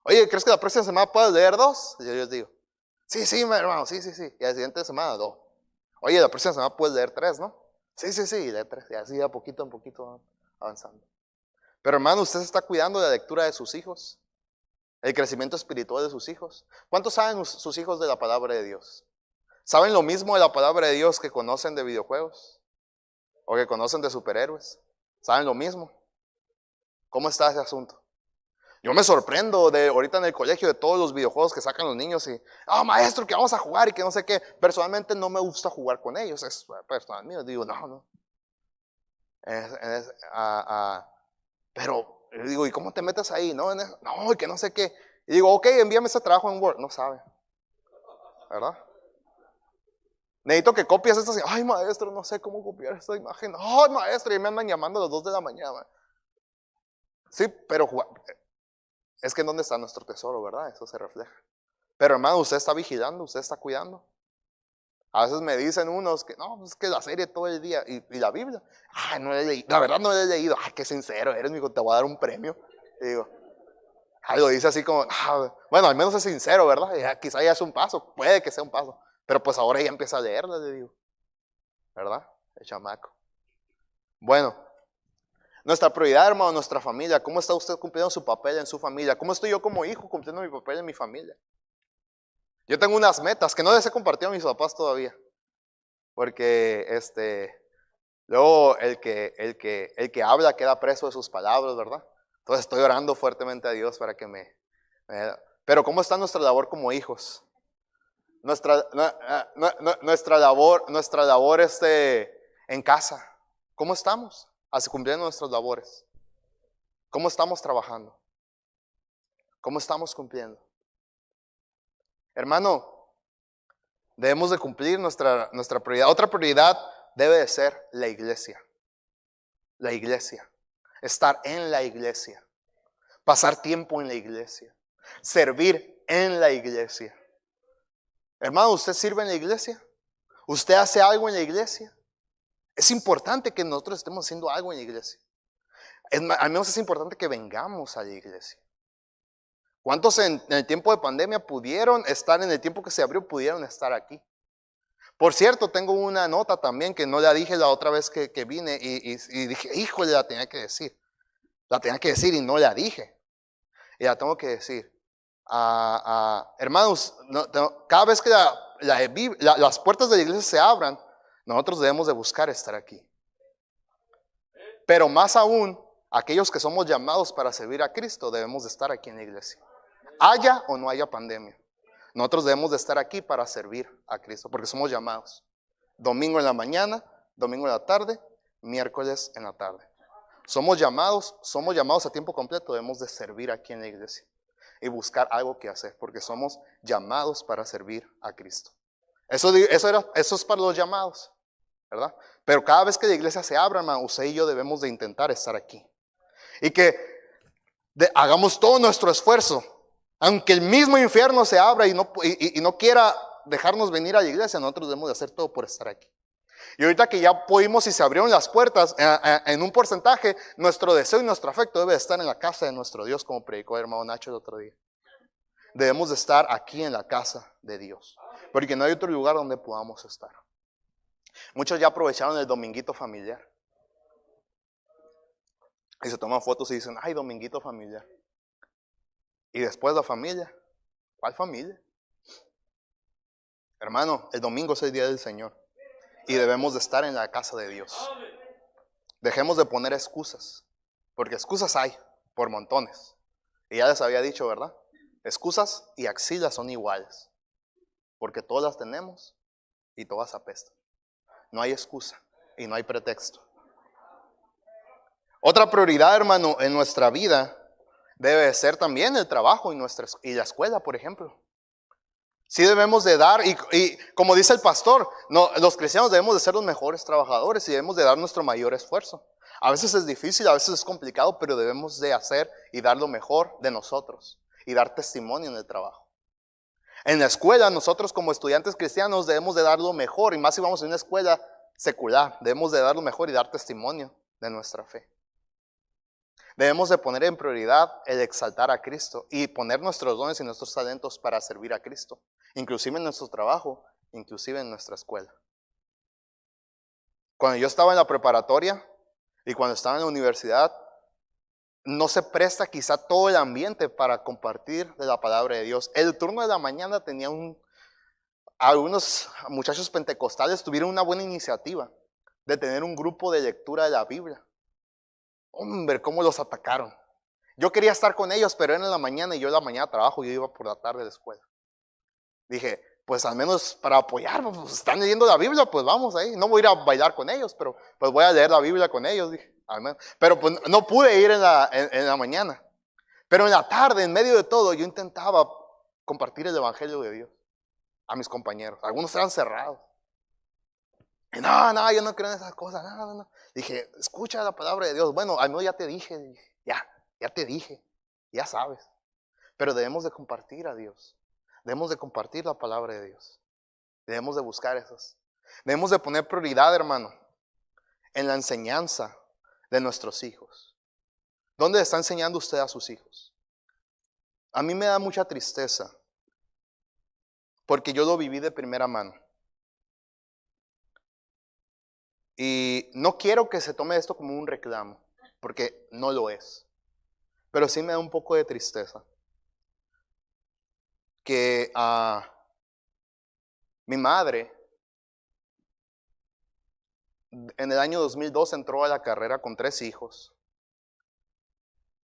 Oye, ¿crees que la próxima semana puedes leer 2? Y yo les digo, sí, mi hermano, sí. Y la siguiente semana 2. Oye, la próxima semana puedes leer 3, ¿no? Sí, y lee 3. Y así de poquito en poquito avanzando. Pero hermano, usted se está cuidando de la lectura de sus hijos, el crecimiento espiritual de sus hijos. ¿Cuántos saben sus hijos de la palabra de Dios? ¿Saben lo mismo de la palabra de Dios que conocen de videojuegos? ¿O que conocen de superhéroes? ¿Saben lo mismo? ¿Cómo está ese asunto? Yo me sorprendo de ahorita en el colegio de todos los videojuegos que sacan los niños y, maestro, que vamos a jugar y que no sé qué. Personalmente no me gusta jugar con ellos, es personal mío. Digo, no. Pero digo, ¿y cómo te metes ahí? No, y que no sé qué. Y digo, ok, envíame ese trabajo en Word. No sabe, ¿verdad? Necesito que copies esto. Ay, maestro, no sé cómo copiar esta imagen. Ay, maestro, y me andan llamando a las 2 de la mañana. Sí, pero es que en dónde está nuestro tesoro, ¿verdad? Eso se refleja. Pero hermano, usted está vigilando, usted está cuidando. A veces me dicen unos que no, es que la serie todo el día. ¿Y la Biblia? Ay, no la he leído. La verdad no la he leído. Ay, qué sincero eres, mijo, te voy a dar un premio. Y digo, lo dice así como, bueno, al menos es sincero, ¿verdad? Quizá ya es un paso, puede que sea un paso. Pero pues ahora ya empieza a leerla, le digo. ¿Verdad? El chamaco. Bueno, nuestra prioridad, hermano, nuestra familia. ¿Cómo está usted cumpliendo su papel en su familia? ¿Cómo estoy yo como hijo cumpliendo mi papel en mi familia? Yo tengo unas metas que no les he compartido a mis papás todavía. Porque luego el que habla queda preso de sus palabras, ¿verdad? Entonces estoy orando fuertemente a Dios para que Pero ¿cómo está nuestra labor como hijos? Nuestra labor en casa. ¿Cómo estamos? Así cumpliendo nuestras labores. ¿Cómo estamos trabajando? ¿Cómo estamos cumpliendo? Hermano, debemos de cumplir nuestra prioridad. Otra prioridad debe de ser la iglesia. La iglesia. Estar en la iglesia. Pasar tiempo en la iglesia. Servir en la iglesia. Hermano, ¿usted sirve en la iglesia? ¿Usted hace algo en la iglesia? Es importante que nosotros estemos haciendo algo en la iglesia. Al menos es importante que vengamos a la iglesia. ¿Cuántos en el tiempo de pandemia pudieron estar, en el tiempo que se abrió, pudieron estar aquí? Por cierto, tengo una nota también que no la dije la otra vez que vine y dije, híjole, la tenía que decir. La tenía que decir y no la dije. Y la tengo que decir. Hermanos, cada vez que las puertas de la iglesia se abran, nosotros debemos de buscar estar aquí. Pero más aún, aquellos que somos llamados para servir a Cristo, debemos de estar aquí en la iglesia. Haya o no haya pandemia. Nosotros debemos de estar aquí para servir a Cristo, porque somos llamados. Domingo en la mañana, domingo en la tarde, miércoles en la tarde. Somos llamados a tiempo completo, debemos de servir aquí en la iglesia y buscar algo que hacer, porque somos llamados para servir a Cristo. Eso es para los llamados, ¿verdad? Pero cada vez que la iglesia se abra, hermano, usted y yo debemos de intentar estar aquí. Y que hagamos todo nuestro esfuerzo. Aunque el mismo infierno se abra y no quiera dejarnos venir a la iglesia, nosotros debemos de hacer todo por estar aquí. Y ahorita que ya pudimos y se abrieron las puertas, en un porcentaje, nuestro deseo y nuestro afecto debe estar en la casa de nuestro Dios, como predicó el hermano Nacho el otro día. Debemos de estar aquí en la casa de Dios, porque no hay otro lugar donde podamos estar. Muchos ya aprovecharon el dominguito familiar. Y se toman fotos y dicen, ay, dominguito familiar. Y después la familia. ¿Cuál familia? Hermano, el domingo es el día del Señor. Y debemos de estar en la casa de Dios. Dejemos de poner excusas. Porque excusas hay por montones. Y ya les había dicho, ¿verdad? Excusas y axilas son iguales. Porque todas las tenemos y todas apestan. No hay excusa y no hay pretexto. Otra prioridad, hermano, en nuestra vida debe ser también el trabajo y la escuela, por ejemplo. Sí debemos de dar, y como dice el pastor, los cristianos debemos de ser los mejores trabajadores y debemos de dar nuestro mayor esfuerzo. A veces es difícil, a veces es complicado, pero debemos de hacer y dar lo mejor de nosotros y dar testimonio en el trabajo. En la escuela, nosotros como estudiantes cristianos debemos de dar lo mejor, y más si vamos a una escuela secular, debemos de dar lo mejor y dar testimonio de nuestra fe. Debemos de poner en prioridad el exaltar a Cristo y poner nuestros dones y nuestros talentos para servir a Cristo, inclusive en nuestro trabajo, inclusive en nuestra escuela. Cuando yo estaba en la preparatoria y cuando estaba en la universidad, no se presta quizá todo el ambiente para compartir de la palabra de Dios. El turno de la mañana tenía algunos muchachos pentecostales tuvieron una buena iniciativa de tener un grupo de lectura de la Biblia. Hombre, cómo los atacaron. Yo quería estar con ellos, pero era en la mañana y yo en la mañana trabajo y yo iba por la tarde a la escuela. Dije, pues al menos para apoyar, pues están leyendo la Biblia, pues vamos ahí. No voy a ir a bailar con ellos, pero pues voy a leer la Biblia con ellos, dije, al menos. Pero pues no pude ir en la mañana. Pero en la tarde, en medio de todo, yo intentaba compartir el Evangelio de Dios a mis compañeros. Algunos eran cerrados. Y no, yo no creo en esas cosas, no. Dije, escucha la palabra de Dios. Bueno, al menos ya te dije, ya te dije, ya sabes. Pero debemos de compartir a Dios. Debemos de compartir la palabra de Dios. Debemos de buscar esas. Debemos de poner prioridad, hermano, en la enseñanza de nuestros hijos. ¿Dónde está enseñando usted a sus hijos? A mí me da mucha tristeza porque yo lo viví de primera mano. Y no quiero que se tome esto como un reclamo, porque no lo es. Pero sí me da un poco de tristeza que mi madre en el año 2002 entró a la carrera con 3 hijos,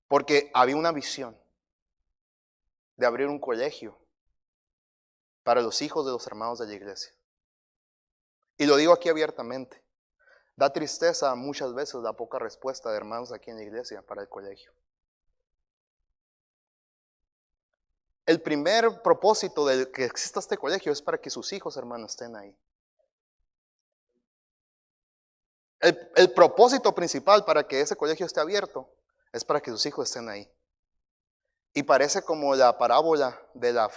porque había una visión de abrir un colegio para los hijos de los hermanos de la iglesia. Y lo digo aquí abiertamente. Da tristeza muchas veces la poca respuesta de hermanos aquí en la iglesia para el colegio. El primer propósito de que exista este colegio es para que sus hijos, hermanos, estén ahí. El propósito principal para que ese colegio esté abierto es para que sus hijos estén ahí. Y parece como la parábola de la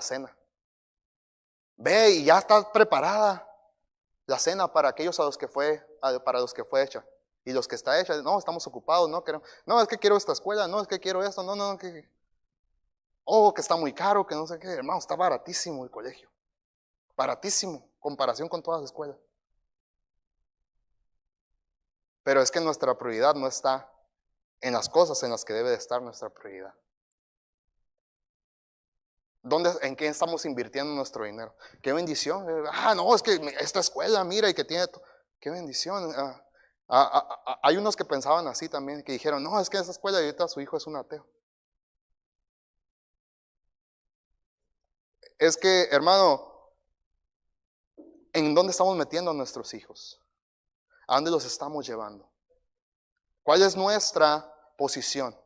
cena. Ve y ya está preparada la cena para aquellos para los que fue hecha. Y los que está hecha, no, estamos ocupados, no, es que quiero esta escuela, no, es que quiero esto, que está muy caro, que no sé qué, hermano, está baratísimo el colegio. Baratísimo, comparación con todas las escuelas. Pero es que nuestra prioridad no está en las cosas en las que debe de estar nuestra prioridad. ¿En qué estamos invirtiendo nuestro dinero? ¡Qué bendición! No, es que esta escuela, mira, y que tiene... ¡Qué bendición! Hay unos que pensaban así también, que dijeron, no, es que esa escuela ahorita su hijo es un ateo. Es que, hermano, ¿en dónde estamos metiendo a nuestros hijos? ¿A dónde los estamos llevando? ¿Cuál es nuestra posición?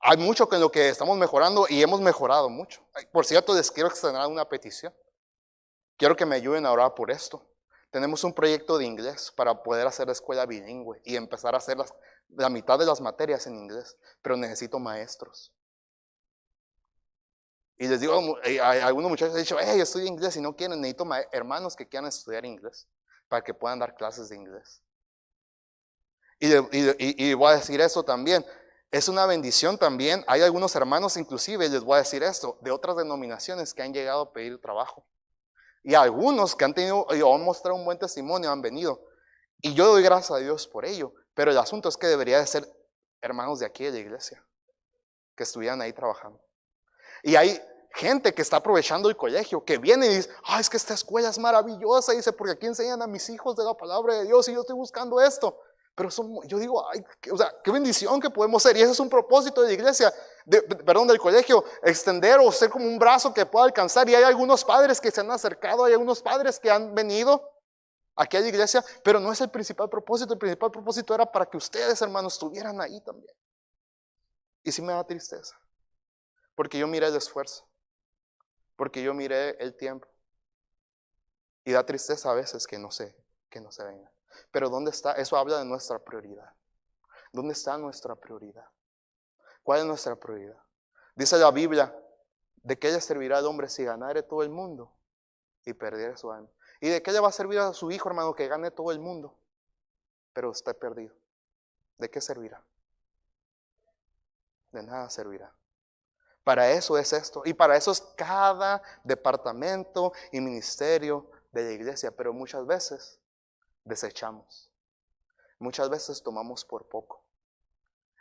Hay mucho que en lo que estamos mejorando y hemos mejorado mucho. Por cierto, les quiero extender una petición. Quiero que me ayuden a orar por esto. Tenemos un proyecto de inglés para poder hacer la escuela bilingüe y empezar a hacer la mitad de las materias en inglés, pero necesito maestros. Y les digo, algunos muchachos han dicho, yo estudio inglés y no quieren, necesito hermanos que quieran estudiar inglés para que puedan dar clases de inglés. Y voy a decir eso también. Es una bendición también. Hay algunos hermanos, inclusive, les voy a decir esto, de otras denominaciones que han llegado a pedir trabajo. Y algunos que han tenido o han mostrado un buen testimonio han venido. Y yo doy gracias a Dios por ello. Pero el asunto es que debería de ser hermanos de aquí de la iglesia, que estuvieran ahí trabajando. Y hay gente que está aprovechando el colegio, que viene y dice, es que esta escuela es maravillosa, dice, porque aquí enseñan a mis hijos de la palabra de Dios y yo estoy buscando esto. Pero yo digo, qué bendición que podemos ser. Y ese es un propósito de la iglesia, del colegio, extender o ser como un brazo que pueda alcanzar. Y hay algunos padres que se han acercado, hay algunos padres que han venido aquí a la iglesia, pero no es el principal propósito. El principal propósito era para que ustedes, hermanos, estuvieran ahí también. Y sí me da tristeza, porque yo miré el esfuerzo, porque yo miré el tiempo. Y da tristeza a veces que no se venga. Pero ¿dónde está? Eso habla de nuestra prioridad. ¿Dónde está nuestra prioridad? ¿Cuál es nuestra prioridad? Dice la Biblia, ¿de qué le servirá al hombre si ganare todo el mundo y perdiere su alma? ¿Y de qué le va a servir a su hijo, hermano, que gane todo el mundo pero esté perdido, ¿de qué servirá? De nada servirá. Para eso es esto, y para eso es cada departamento y ministerio de la iglesia, pero muchas veces desechamos, muchas veces tomamos por poco.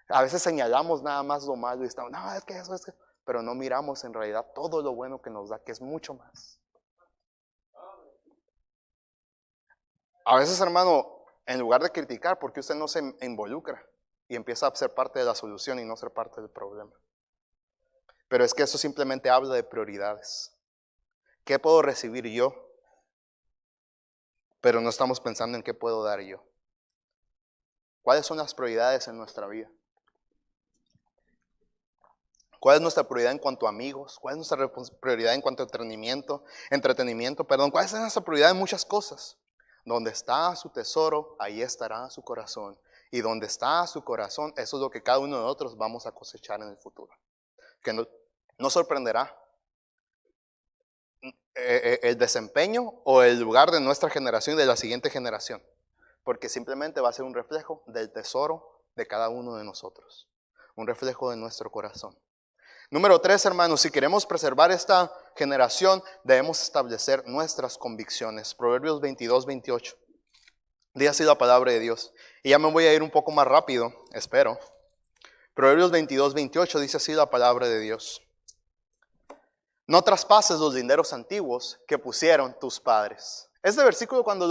A veces señalamos nada más lo malo y estamos, no, es que eso, es que, pero no miramos en realidad todo lo bueno que nos da, que es mucho más. A veces, hermano, en lugar de criticar, ¿por qué usted no se involucra y empieza a ser parte de la solución y no ser parte del problema? Pero es que eso simplemente habla de prioridades. ¿Qué puedo recibir yo? Pero no estamos pensando en qué puedo dar yo. ¿Cuáles son las prioridades en nuestra vida? ¿Cuál es nuestra prioridad en cuanto a amigos? ¿Cuál es nuestra prioridad en cuanto a entretenimiento? ¿Cuál es nuestra prioridad en muchas cosas? Donde está su tesoro, ahí estará su corazón. Y donde está su corazón, eso es lo que cada uno de nosotros vamos a cosechar en el futuro. Que no sorprenderá el desempeño o el lugar de nuestra generación y de la siguiente generación. Porque simplemente va a ser un reflejo del tesoro de cada uno de nosotros. Un reflejo de nuestro corazón. Número 3, hermanos, si queremos preservar esta generación, debemos establecer nuestras convicciones. Proverbios 22, 28. Dice así la palabra de Dios. Y ya me voy a ir un poco más rápido, espero. Proverbios 22, 28 dice así la palabra de Dios. No traspases los linderos antiguos que pusieron tus padres. Este versículo cuando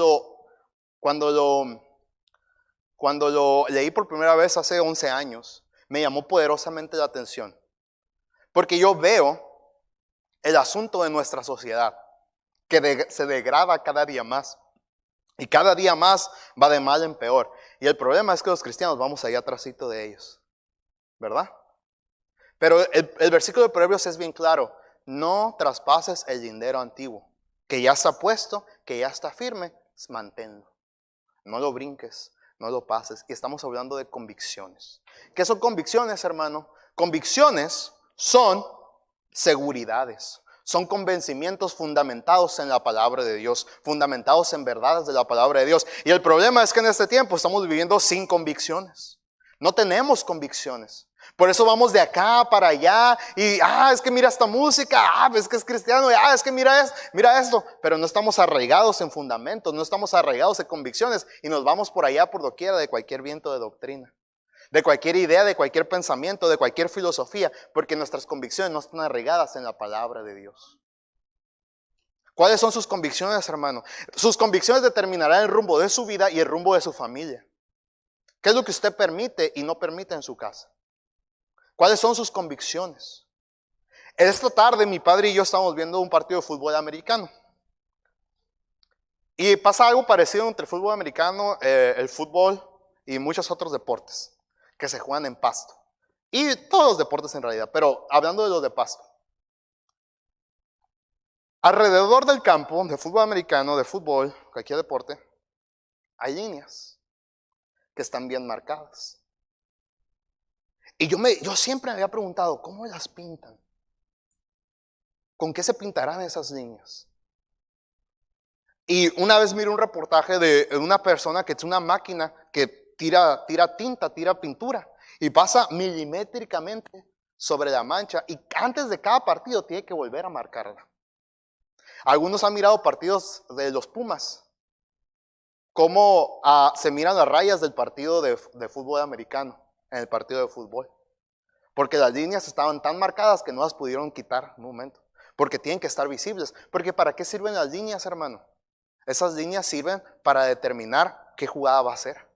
lo leí por primera vez hace 11 años, me llamó poderosamente la atención. Porque yo veo el asunto de nuestra sociedad, que se degrada cada día más. Y cada día más va de mal en peor. Y el problema es que los cristianos vamos allá atrásito de ellos. ¿Verdad? Pero el versículo de Proverbios es bien claro. No traspases el lindero antiguo, que ya está puesto, que ya está firme, manténlo. No lo brinques, no lo pases. Y estamos hablando de convicciones. ¿Qué son convicciones, hermano? Convicciones son seguridades. Son convencimientos fundamentados en la palabra de Dios, fundamentados en verdades de la palabra de Dios. Y el problema es que en este tiempo estamos viviendo sin convicciones. No tenemos convicciones. Por eso vamos de acá para allá y, es que mira esta música, es que es cristiano, es que mira esto. Pero no estamos arraigados en fundamentos, no estamos arraigados en convicciones y nos vamos por allá por doquiera de cualquier viento de doctrina. De cualquier idea, de cualquier pensamiento, de cualquier filosofía, porque nuestras convicciones no están arraigadas en la palabra de Dios. ¿Cuáles son sus convicciones, hermano? Sus convicciones determinarán el rumbo de su vida y el rumbo de su familia. ¿Qué es lo que usted permite y no permite en su casa? ¿Cuáles son sus convicciones? Esta tarde mi padre y yo estamos viendo un partido de fútbol americano. Y pasa algo parecido entre el fútbol americano, el fútbol y muchos otros deportes que se juegan en pasto. Y todos los deportes en realidad, pero hablando de los de pasto. Alrededor del campo de fútbol americano, de fútbol, cualquier deporte, hay líneas que están bien marcadas. Y yo siempre me había preguntado, ¿cómo las pintan? ¿Con qué se pintarán esas líneas? Y una vez miré un reportaje de una persona que tiene una máquina que tira tinta, tira pintura y pasa milimétricamente sobre la mancha y antes de cada partido tiene que volver a marcarla. Algunos han mirado partidos de los Pumas, cómo se miran las rayas del partido de fútbol americano, en el partido de fútbol. Porque las líneas estaban tan marcadas que no las pudieron quitar en un momento. Porque tienen que estar visibles. Porque ¿para qué sirven las líneas, hermano? Esas líneas sirven para determinar qué jugada va a ser.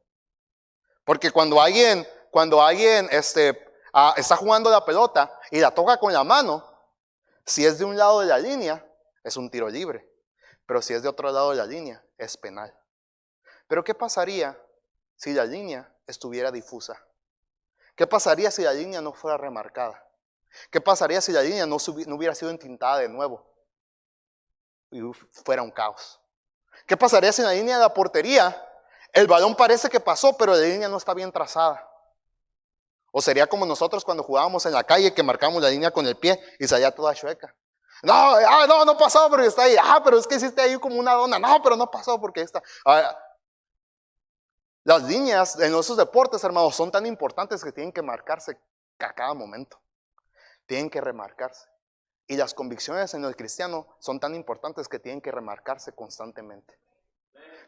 Porque cuando alguien está jugando la pelota y la toca con la mano, si es de un lado de la línea, es un tiro libre. Pero si es de otro lado de la línea, es penal. Pero ¿qué pasaría si la línea estuviera difusa? ¿Qué pasaría si la línea no fuera remarcada? ¿Qué pasaría si la línea no hubiera sido entintada de nuevo? Y fuera un caos. ¿Qué pasaría si en la línea de la portería el balón parece que pasó, pero la línea no está bien trazada? O sería como nosotros cuando jugábamos en la calle que marcábamos la línea con el pie y salía toda chueca. No pasó porque está ahí. Pero es que hiciste ahí como una dona. No, pero no pasó porque está. Las líneas en esos deportes, hermanos, son tan importantes que tienen que marcarse a cada momento. Tienen que remarcarse. Y las convicciones en el cristiano son tan importantes que tienen que remarcarse constantemente.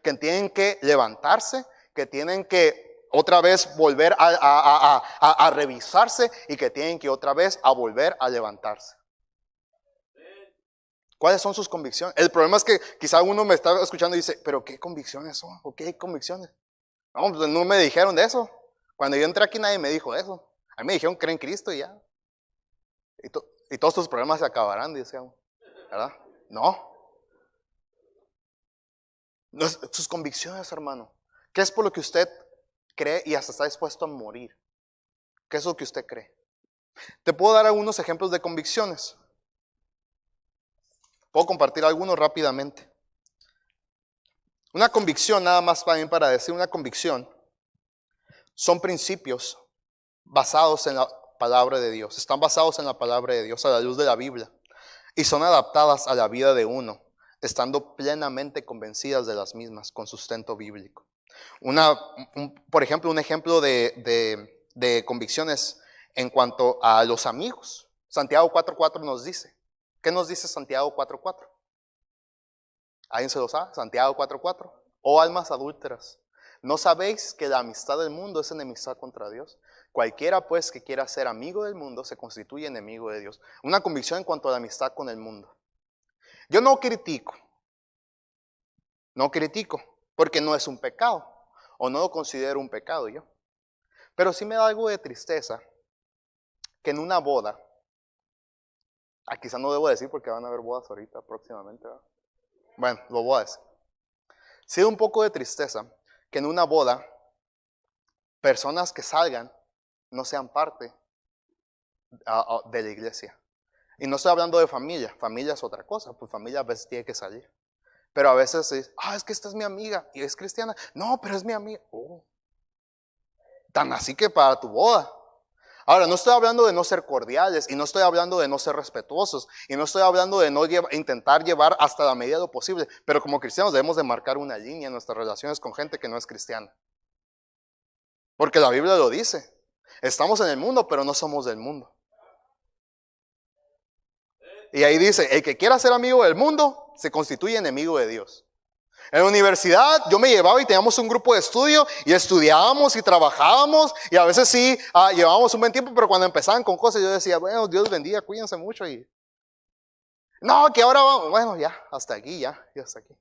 Que tienen que levantarse, que tienen que otra vez volver a revisarse y que tienen que otra vez a volver a levantarse. ¿Cuáles son sus convicciones? El problema es que quizá uno me está escuchando y dice, pero ¿qué convicciones son? ¿O qué convicciones? No, pues no me dijeron de eso. Cuando yo entré aquí nadie me dijo eso. A mí me dijeron cree en Cristo y ya. Y todos tus problemas se acabarán, decían. ¿Verdad? No. Sus convicciones, hermano. ¿Qué es por lo que usted cree y hasta está dispuesto a morir? ¿Qué es lo que usted cree? Te puedo dar algunos ejemplos de convicciones. Puedo compartir algunos rápidamente. Una convicción, nada más también para decir una convicción, son principios basados en la palabra de Dios. Están basados en la palabra de Dios a la luz de la Biblia. Y son adaptadas a la vida de uno, estando plenamente convencidas de las mismas, con sustento bíblico. Por ejemplo, un ejemplo de convicciones en cuanto a los amigos. Santiago 4:4 nos dice. ¿Qué nos dice Santiago 4:4? ¿Alguien se lo sabe? Santiago 4:4. Oh almas adúlteras, ¿no sabéis que la amistad del mundo es enemistad contra Dios? Cualquiera pues que quiera ser amigo del mundo se constituye enemigo de Dios. Una convicción en cuanto a la amistad con el mundo. Yo no critico, porque no es un pecado, o no lo considero un pecado yo. Pero sí me da algo de tristeza que en una boda, quizá no debo decir porque van a haber bodas ahorita próximamente, ¿verdad? Bueno, lo voy a decir. Sí da un poco de tristeza que en una boda, personas que salgan no sean parte de la iglesia. Y no estoy hablando de familia es otra cosa, pues familia a veces tiene que salir. Pero a veces es, es que esta es mi amiga y es cristiana. No, pero es mi amiga. Oh. Tan así que para tu boda. Ahora, no estoy hablando de no ser cordiales y no estoy hablando de no ser respetuosos y no estoy hablando de no intentar llevar hasta la medida de lo posible, pero como cristianos debemos de marcar una línea en nuestras relaciones con gente que no es cristiana. Porque la Biblia lo dice. Estamos en el mundo, pero no somos del mundo. Y ahí dice, el que quiera ser amigo del mundo se constituye enemigo de Dios. En la universidad yo me llevaba y teníamos un grupo de estudio y estudiábamos y trabajábamos y a veces sí llevábamos un buen tiempo, pero cuando empezaban con cosas yo decía, bueno, Dios bendiga, cuídense mucho y no, que ahora vamos, bueno, ya, hasta aquí, ya hasta aquí.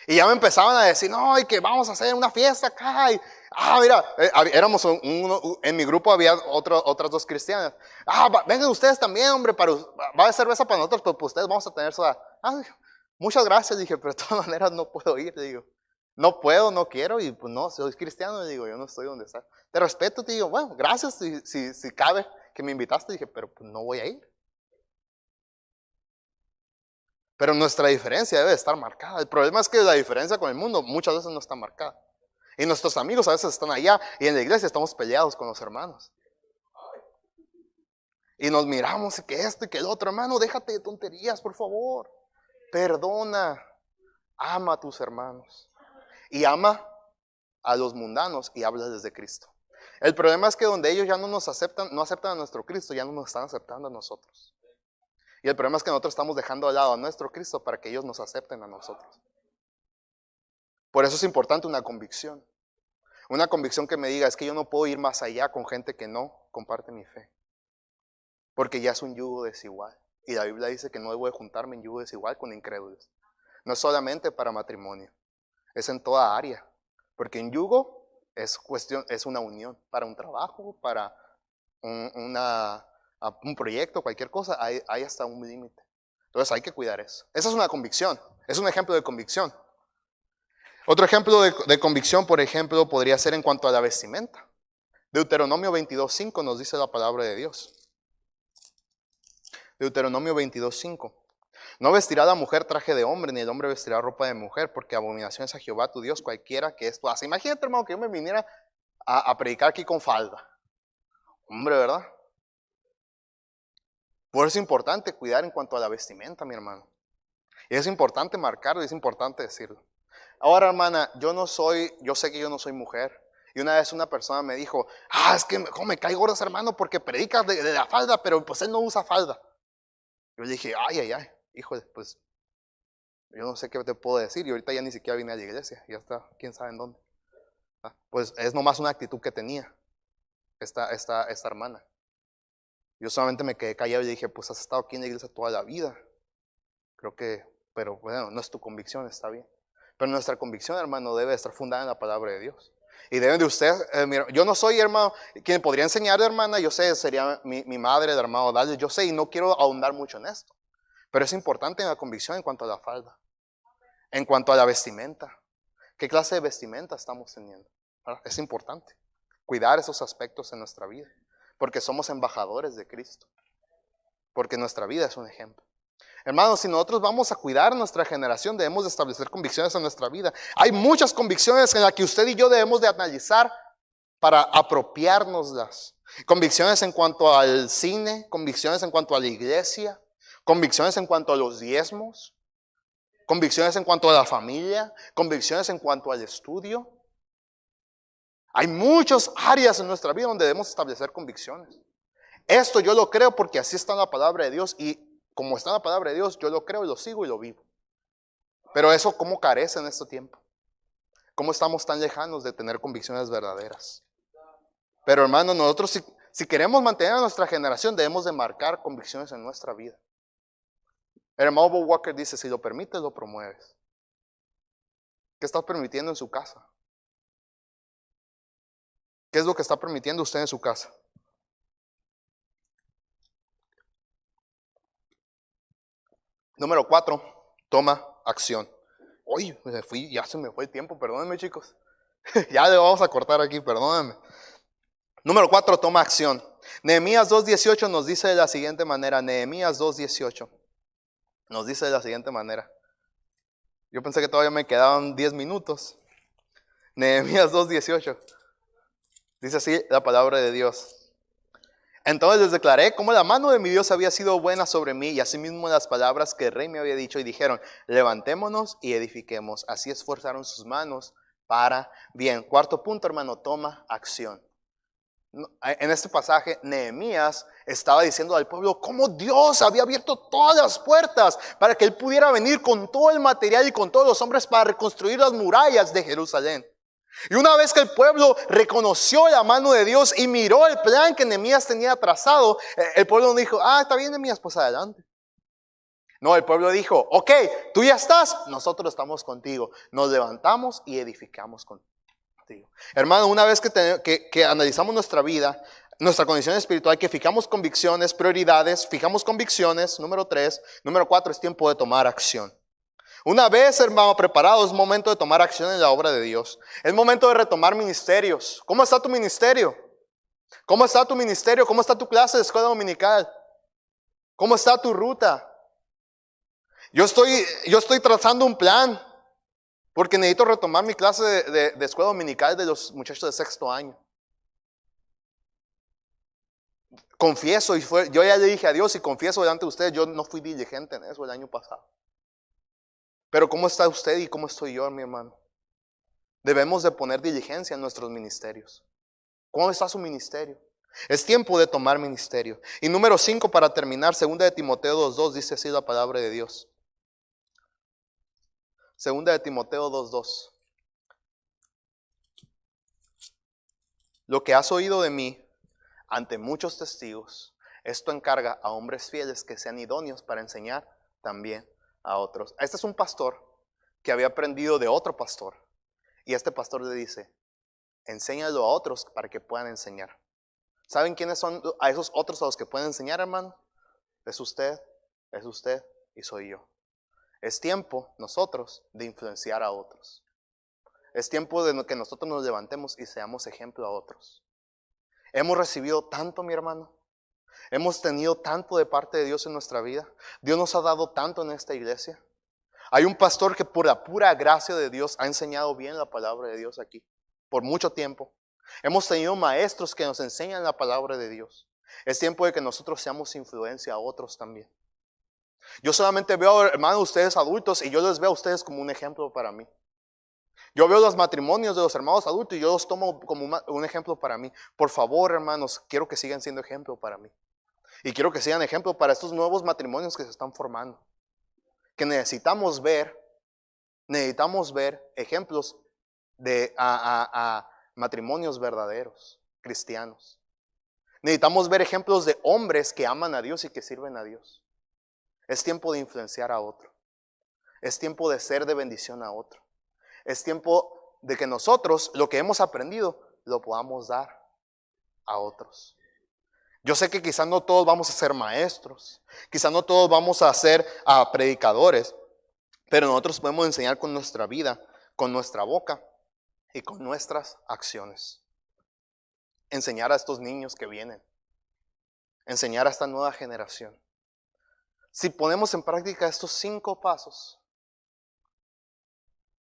Y ya me empezaban a decir, no, y que vamos a hacer una fiesta acá. Y, mira, éramos en mi grupo había otras dos cristianas. Vengan ustedes también, hombre, va a haber cerveza para nosotros, pero pues ustedes vamos a tener soda. Muchas gracias, dije, pero de todas maneras no puedo ir, digo. No puedo, no quiero, y pues no, soy cristiano, digo, yo no estoy donde está. Te respeto, te digo, bueno, gracias si cabe que me invitaste, dije, pero pues no voy a ir. Pero nuestra diferencia debe estar marcada. El problema es que la diferencia con el mundo muchas veces no está marcada. Y nuestros amigos a veces están allá y en la iglesia estamos peleados con los hermanos. Y nos miramos y que esto y que el otro, hermano, déjate de tonterías, por favor. Perdona, ama a tus hermanos. Y ama a los mundanos y habla desde Cristo. El problema es que donde ellos ya no nos aceptan, no aceptan a nuestro Cristo, ya no nos están aceptando a nosotros. Y el problema es que nosotros estamos dejando de lado a nuestro Cristo para que ellos nos acepten a nosotros. Por eso es importante una convicción. Una convicción que me diga, es que yo no puedo ir más allá con gente que no comparte mi fe. Porque ya es un yugo desigual. Y la Biblia dice que no debo de juntarme en yugo desigual con incrédulos. No es solamente para matrimonio, es en toda área. Porque en yugo es una unión para un trabajo, para un proyecto, cualquier cosa, hay hasta un límite. Entonces hay que cuidar eso. Esa es una convicción, es un ejemplo de convicción. Otro ejemplo de convicción, por ejemplo, podría ser en cuanto a la vestimenta. Deuteronomio 22:5 nos dice la palabra de Dios. Deuteronomio 22:5. No vestirá la mujer traje de hombre, ni el hombre vestirá ropa de mujer, porque abominación es a Jehová tu Dios cualquiera que esto hace. Imagínate, hermano, que yo me viniera a predicar aquí con falda. Hombre, ¿verdad? Por eso es importante cuidar en cuanto a la vestimenta, mi hermano. Y es importante marcarlo, y es importante decirlo. Ahora, hermana, yo sé que yo no soy mujer. Y una vez una persona me dijo, es que cómo me cae gordo ese hermano porque predicas de la falda, pero pues él no usa falda. Yo le dije, ay, híjole, pues yo no sé qué te puedo decir. Y ahorita ya ni siquiera vine a la iglesia, ya está, quién sabe en dónde. Pues es nomás una actitud que tenía esta hermana. Yo solamente me quedé callado y dije, pues has estado aquí en la iglesia toda la vida. Creo que, pero bueno, no es tu convicción, está bien. Pero nuestra convicción, hermano, debe estar fundada en la palabra de Dios. Y deben de ustedes, yo no soy, hermano, quien podría enseñar, hermana, yo sé, sería mi madre, el hermano Dalio, yo sé, y no quiero ahondar mucho en esto. Pero es importante en la convicción en cuanto a la falda, en cuanto a la vestimenta. ¿Qué clase de vestimenta estamos teniendo? Es importante cuidar esos aspectos en nuestra vida, porque somos embajadores de Cristo, porque nuestra vida es un ejemplo. Hermanos, si nosotros vamos a cuidar nuestra generación, debemos de establecer convicciones en nuestra vida. Hay muchas convicciones en las que usted y yo debemos de analizar para apropiárnoslas. Convicciones en cuanto al cine, convicciones en cuanto a la iglesia, convicciones en cuanto a los diezmos, convicciones en cuanto a la familia, convicciones en cuanto al estudio. Hay muchas áreas en nuestra vida donde debemos establecer convicciones. Esto yo lo creo porque así está en la palabra de Dios y como está en la palabra de Dios, yo lo creo y lo sigo y lo vivo. Pero eso, ¿cómo carece en este tiempo? ¿Cómo estamos tan lejanos de tener convicciones verdaderas? Pero hermano, nosotros si queremos mantener a nuestra generación, debemos de marcar convicciones en nuestra vida. El hermano Bob Walker dice, si lo permites, lo promueves. ¿Qué estás permitiendo en su casa? ¿Qué es lo que está permitiendo usted en su casa? Número 4, toma acción. Uy, ya se me fue el tiempo, perdónenme chicos. Ya le vamos a cortar aquí, perdónenme. Número 4, toma acción. Nehemías 2:18 nos dice de la siguiente manera. Nehemías 2:18 nos dice de la siguiente manera. Yo pensé que todavía me quedaban 10 minutos. Nehemías 2:18 dice así la palabra de Dios. Entonces les declaré cómo la mano de mi Dios había sido buena sobre mí y asimismo las palabras que el rey me había dicho y dijeron, levantémonos y edifiquemos. Así esforzaron sus manos para bien. Cuarto punto, hermano, toma acción. En este pasaje, Nehemías estaba diciendo al pueblo cómo Dios había abierto todas las puertas para que él pudiera venir con todo el material y con todos los hombres para reconstruir las murallas de Jerusalén. Y una vez que el pueblo reconoció la mano de Dios y miró el plan que Nehemías tenía trazado, el pueblo no dijo, está bien Nehemías, pues adelante. No, el pueblo dijo, ok, tú ya estás, nosotros estamos contigo. Nos levantamos y edificamos contigo. Hermano, una vez que analizamos nuestra vida, nuestra condición espiritual, que fijamos convicciones, prioridades, fijamos convicciones, número 3, número 4 es tiempo de tomar acción. Una vez, hermano, preparado, es momento de tomar acción en la obra de Dios. Es momento de retomar ministerios. ¿Cómo está tu ministerio? ¿Cómo está tu ministerio? ¿Cómo está tu clase de escuela dominical? ¿Cómo está tu ruta? Yo estoy trazando un plan. Porque necesito retomar mi clase de escuela dominical de los muchachos de sexto año. Confieso, yo ya le dije a Dios y confieso delante de ustedes, yo no fui diligente en eso el año pasado. Pero ¿cómo está usted y cómo estoy yo, mi hermano? Debemos de poner diligencia en nuestros ministerios. ¿Cómo está su ministerio? Es tiempo de tomar ministerio. Y número 5, para terminar, 2 de Timoteo 2:2, dice así la palabra de Dios. 2 de Timoteo 2:2. Lo que has oído de mí ante muchos testigos, esto encarga a hombres fieles que sean idóneos para enseñar también a otros. Este es un pastor que había aprendido de otro pastor. Y este pastor le dice, enséñalo a otros para que puedan enseñar. ¿Saben quiénes son a esos otros a los que pueden enseñar, hermano? Es usted y soy yo. Es tiempo, nosotros, de influenciar a otros. Es tiempo de que nosotros nos levantemos y seamos ejemplo a otros. Hemos recibido tanto, mi hermano. Hemos tenido tanto de parte de Dios en nuestra vida. Dios nos ha dado tanto en esta iglesia. Hay un pastor que por la pura gracia de Dios ha enseñado bien la palabra de Dios aquí. Por mucho tiempo. Hemos tenido maestros que nos enseñan la palabra de Dios. Es tiempo de que nosotros seamos influencia a otros también. Yo solamente veo, hermano, ustedes adultos y yo les veo a ustedes como un ejemplo para mí. Yo veo los matrimonios de los hermanos adultos y yo los tomo como un ejemplo para mí. Por favor, hermanos, quiero que sigan siendo ejemplo para mí. Y quiero que sean ejemplo para estos nuevos matrimonios que se están formando. Que necesitamos ver ejemplos de matrimonios verdaderos, cristianos. Necesitamos ver ejemplos de hombres que aman a Dios y que sirven a Dios. Es tiempo de influenciar a otro. Es tiempo de ser de bendición a otro. Es tiempo de que nosotros lo que hemos aprendido lo podamos dar a otros. Yo sé que quizás no todos vamos a ser maestros, quizás no todos vamos a ser predicadores, pero nosotros podemos enseñar con nuestra vida, con nuestra boca y con nuestras acciones. Enseñar a estos niños que vienen, enseñar a esta nueva generación. Si ponemos en práctica estos 5 pasos,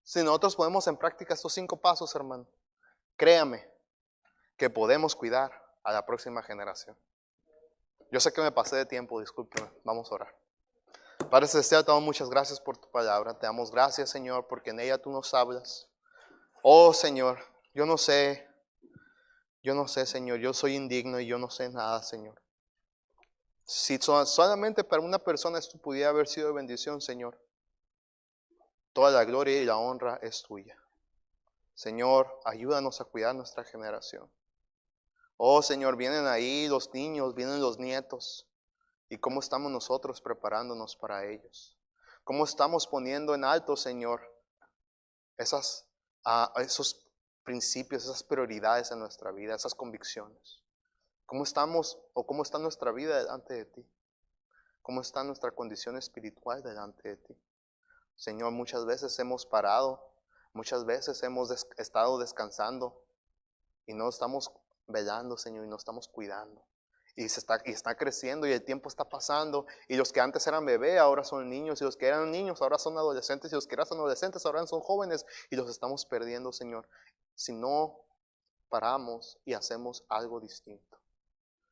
si nosotros ponemos en práctica estos 5 pasos, hermano, créame que podemos cuidar a la próxima generación. Yo sé que me pasé de tiempo, discúlpeme, vamos a orar. Padre Celestial, te damos muchas gracias por tu palabra. Te damos gracias, Señor, porque en ella tú nos hablas. Oh, Señor, yo no sé, Señor, yo soy indigno y yo no sé nada, Señor. Si solamente para una persona esto pudiera haber sido de bendición, Señor, toda la gloria y la honra es tuya. Señor, ayúdanos a cuidar nuestra generación. Oh, Señor, vienen ahí los niños, vienen los nietos. ¿Y cómo estamos nosotros preparándonos para ellos? ¿Cómo estamos poniendo en alto, Señor, esos principios, esas prioridades en nuestra vida, esas convicciones? ¿Cómo estamos o cómo está nuestra vida delante de ti? ¿Cómo está nuestra condición espiritual delante de ti? Señor, muchas veces hemos parado, muchas veces hemos estado descansando y no estamos velando, Señor, y no estamos cuidando. Y está creciendo y el tiempo está pasando. Y los que antes eran bebés ahora son niños. Y los que eran niños ahora son adolescentes. Y los que eran adolescentes ahora son jóvenes. Y los estamos perdiendo, Señor. Si no paramos y hacemos algo distinto.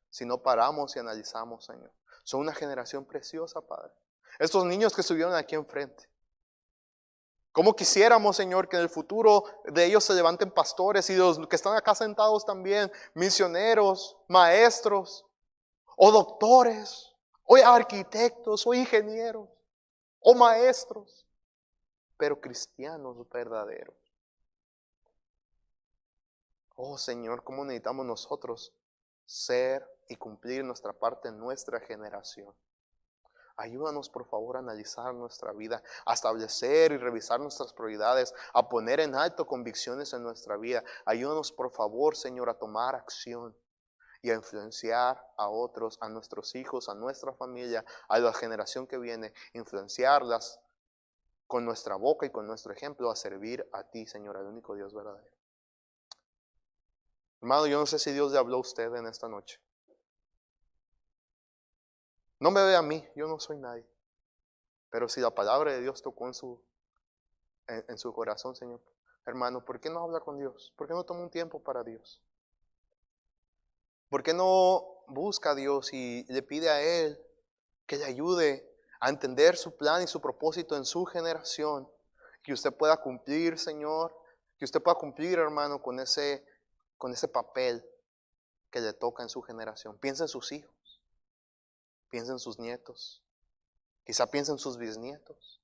Si no paramos y analizamos, Señor. Son una generación preciosa, Padre. Estos niños que estuvieron aquí enfrente. ¿Cómo quisiéramos, Señor, que en el futuro de ellos se levanten pastores y los que están acá sentados también, misioneros, maestros, o doctores, o arquitectos, o ingenieros, o maestros, pero cristianos verdaderos? Oh Señor, ¿cómo necesitamos nosotros ser y cumplir nuestra parte en nuestra generación? Ayúdanos por favor a analizar nuestra vida, a establecer y revisar nuestras prioridades, a poner en alto convicciones en nuestra vida. Ayúdanos por favor, Señor, a tomar acción y a influenciar a otros, a nuestros hijos, a nuestra familia, a la generación que viene, influenciarlas con nuestra boca y con nuestro ejemplo a servir a ti, Señor, al único Dios verdadero. Hermano, yo no sé si Dios le habló a usted en esta noche. No me ve a mí, yo no soy nadie. Pero si la palabra de Dios tocó en su corazón, Señor, hermano, ¿por qué no habla con Dios? ¿Por qué no toma un tiempo para Dios? ¿Por qué no busca a Dios y le pide a Él que le ayude a entender su plan y su propósito en su generación? Que usted pueda cumplir, Señor, que usted pueda cumplir, hermano, con ese papel que le toca en su generación. Piensa en sus hijos, piensa en sus nietos, quizá piensa en sus bisnietos.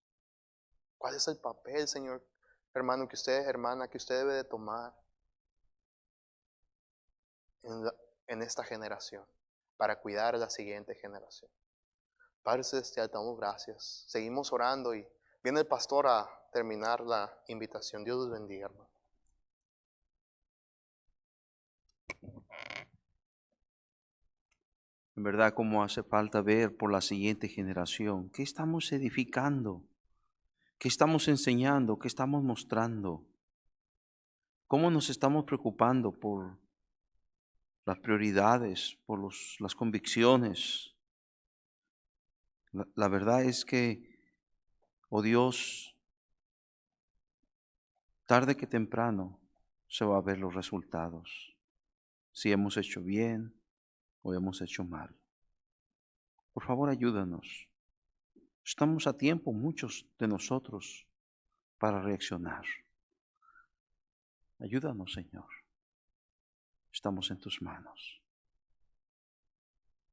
¿Cuál es el papel, Señor, hermano, que usted, hermana, que usted debe de tomar en esta generación para cuidar a la siguiente generación? Padre Celestial, te damos gracias. Seguimos orando y viene el pastor a terminar la invitación. Dios los bendiga, hermano. En verdad, cómo hace falta ver por la siguiente generación. ¿Qué estamos edificando? ¿Qué estamos enseñando? ¿Qué estamos mostrando? ¿Cómo nos estamos preocupando por las prioridades, por las convicciones? La verdad es que, oh Dios, tarde que temprano se va a ver los resultados. Si hemos hecho bien o hemos hecho mal. Por favor, ayúdanos. Estamos a tiempo, muchos de nosotros, para reaccionar. Ayúdanos, Señor. Estamos en tus manos.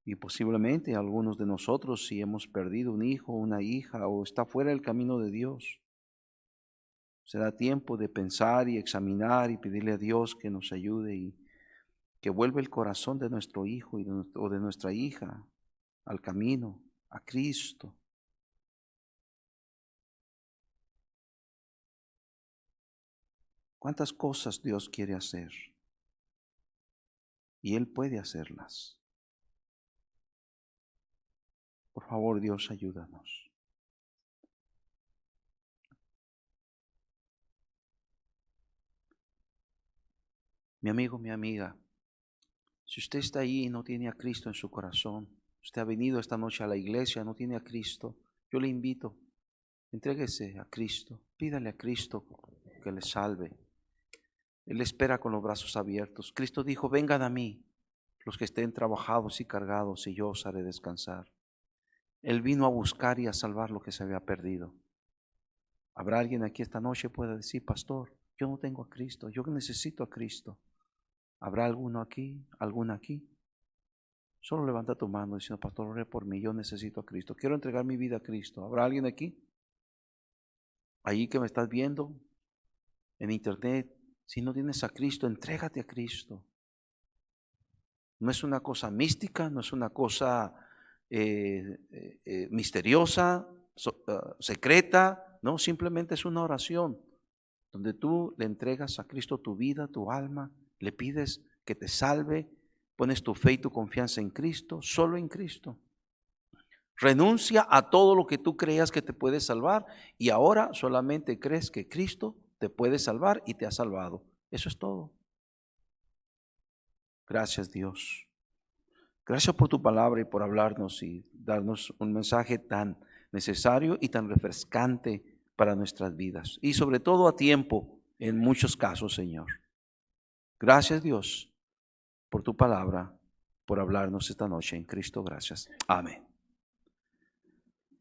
Y posiblemente algunos de nosotros, si hemos perdido un hijo, una hija, o está fuera del camino de Dios, será tiempo de pensar y examinar y pedirle a Dios que nos ayude y que vuelva el corazón de nuestro hijo o de nuestra hija al camino, a Cristo. ¿Cuántas cosas Dios quiere hacer? Y Él puede hacerlas. Por favor, Dios, ayúdanos. Mi amigo, mi amiga, si usted está ahí y no tiene a Cristo en su corazón, usted ha venido esta noche a la iglesia, no tiene a Cristo, yo le invito, entréguese a Cristo, pídale a Cristo que le salve. Él espera con los brazos abiertos. Cristo dijo, vengan a mí los que estén trabajados y cargados, y yo os haré descansar. Él vino a buscar y a salvar lo que se había perdido. ¿Habrá alguien aquí esta noche que pueda decir, pastor, yo no tengo a Cristo, yo necesito a Cristo? ¿Habrá alguno aquí, alguna aquí? Solo levanta tu mano diciendo, pastor, ore por mí, yo necesito a Cristo, quiero entregar mi vida a Cristo. ¿Habrá alguien aquí? Ahí que me estás viendo en internet, si no tienes a Cristo, entrégate a Cristo. No es una cosa mística, no es una cosa misteriosa, secreta, no, simplemente es una oración donde tú le entregas a Cristo tu vida, tu alma, le pides que te salve, pones tu fe y tu confianza en Cristo, solo en Cristo. Renuncia a todo lo que tú creías que te puede salvar y ahora solamente crees que Cristo te puede salvar y te ha salvado. Eso es todo. Gracias, Dios. Gracias por tu palabra y por hablarnos y darnos un mensaje tan necesario y tan refrescante para nuestras vidas. Y sobre todo a tiempo en muchos casos, Señor. Gracias, Dios, por tu palabra, por hablarnos esta noche en Cristo. Gracias. Amén.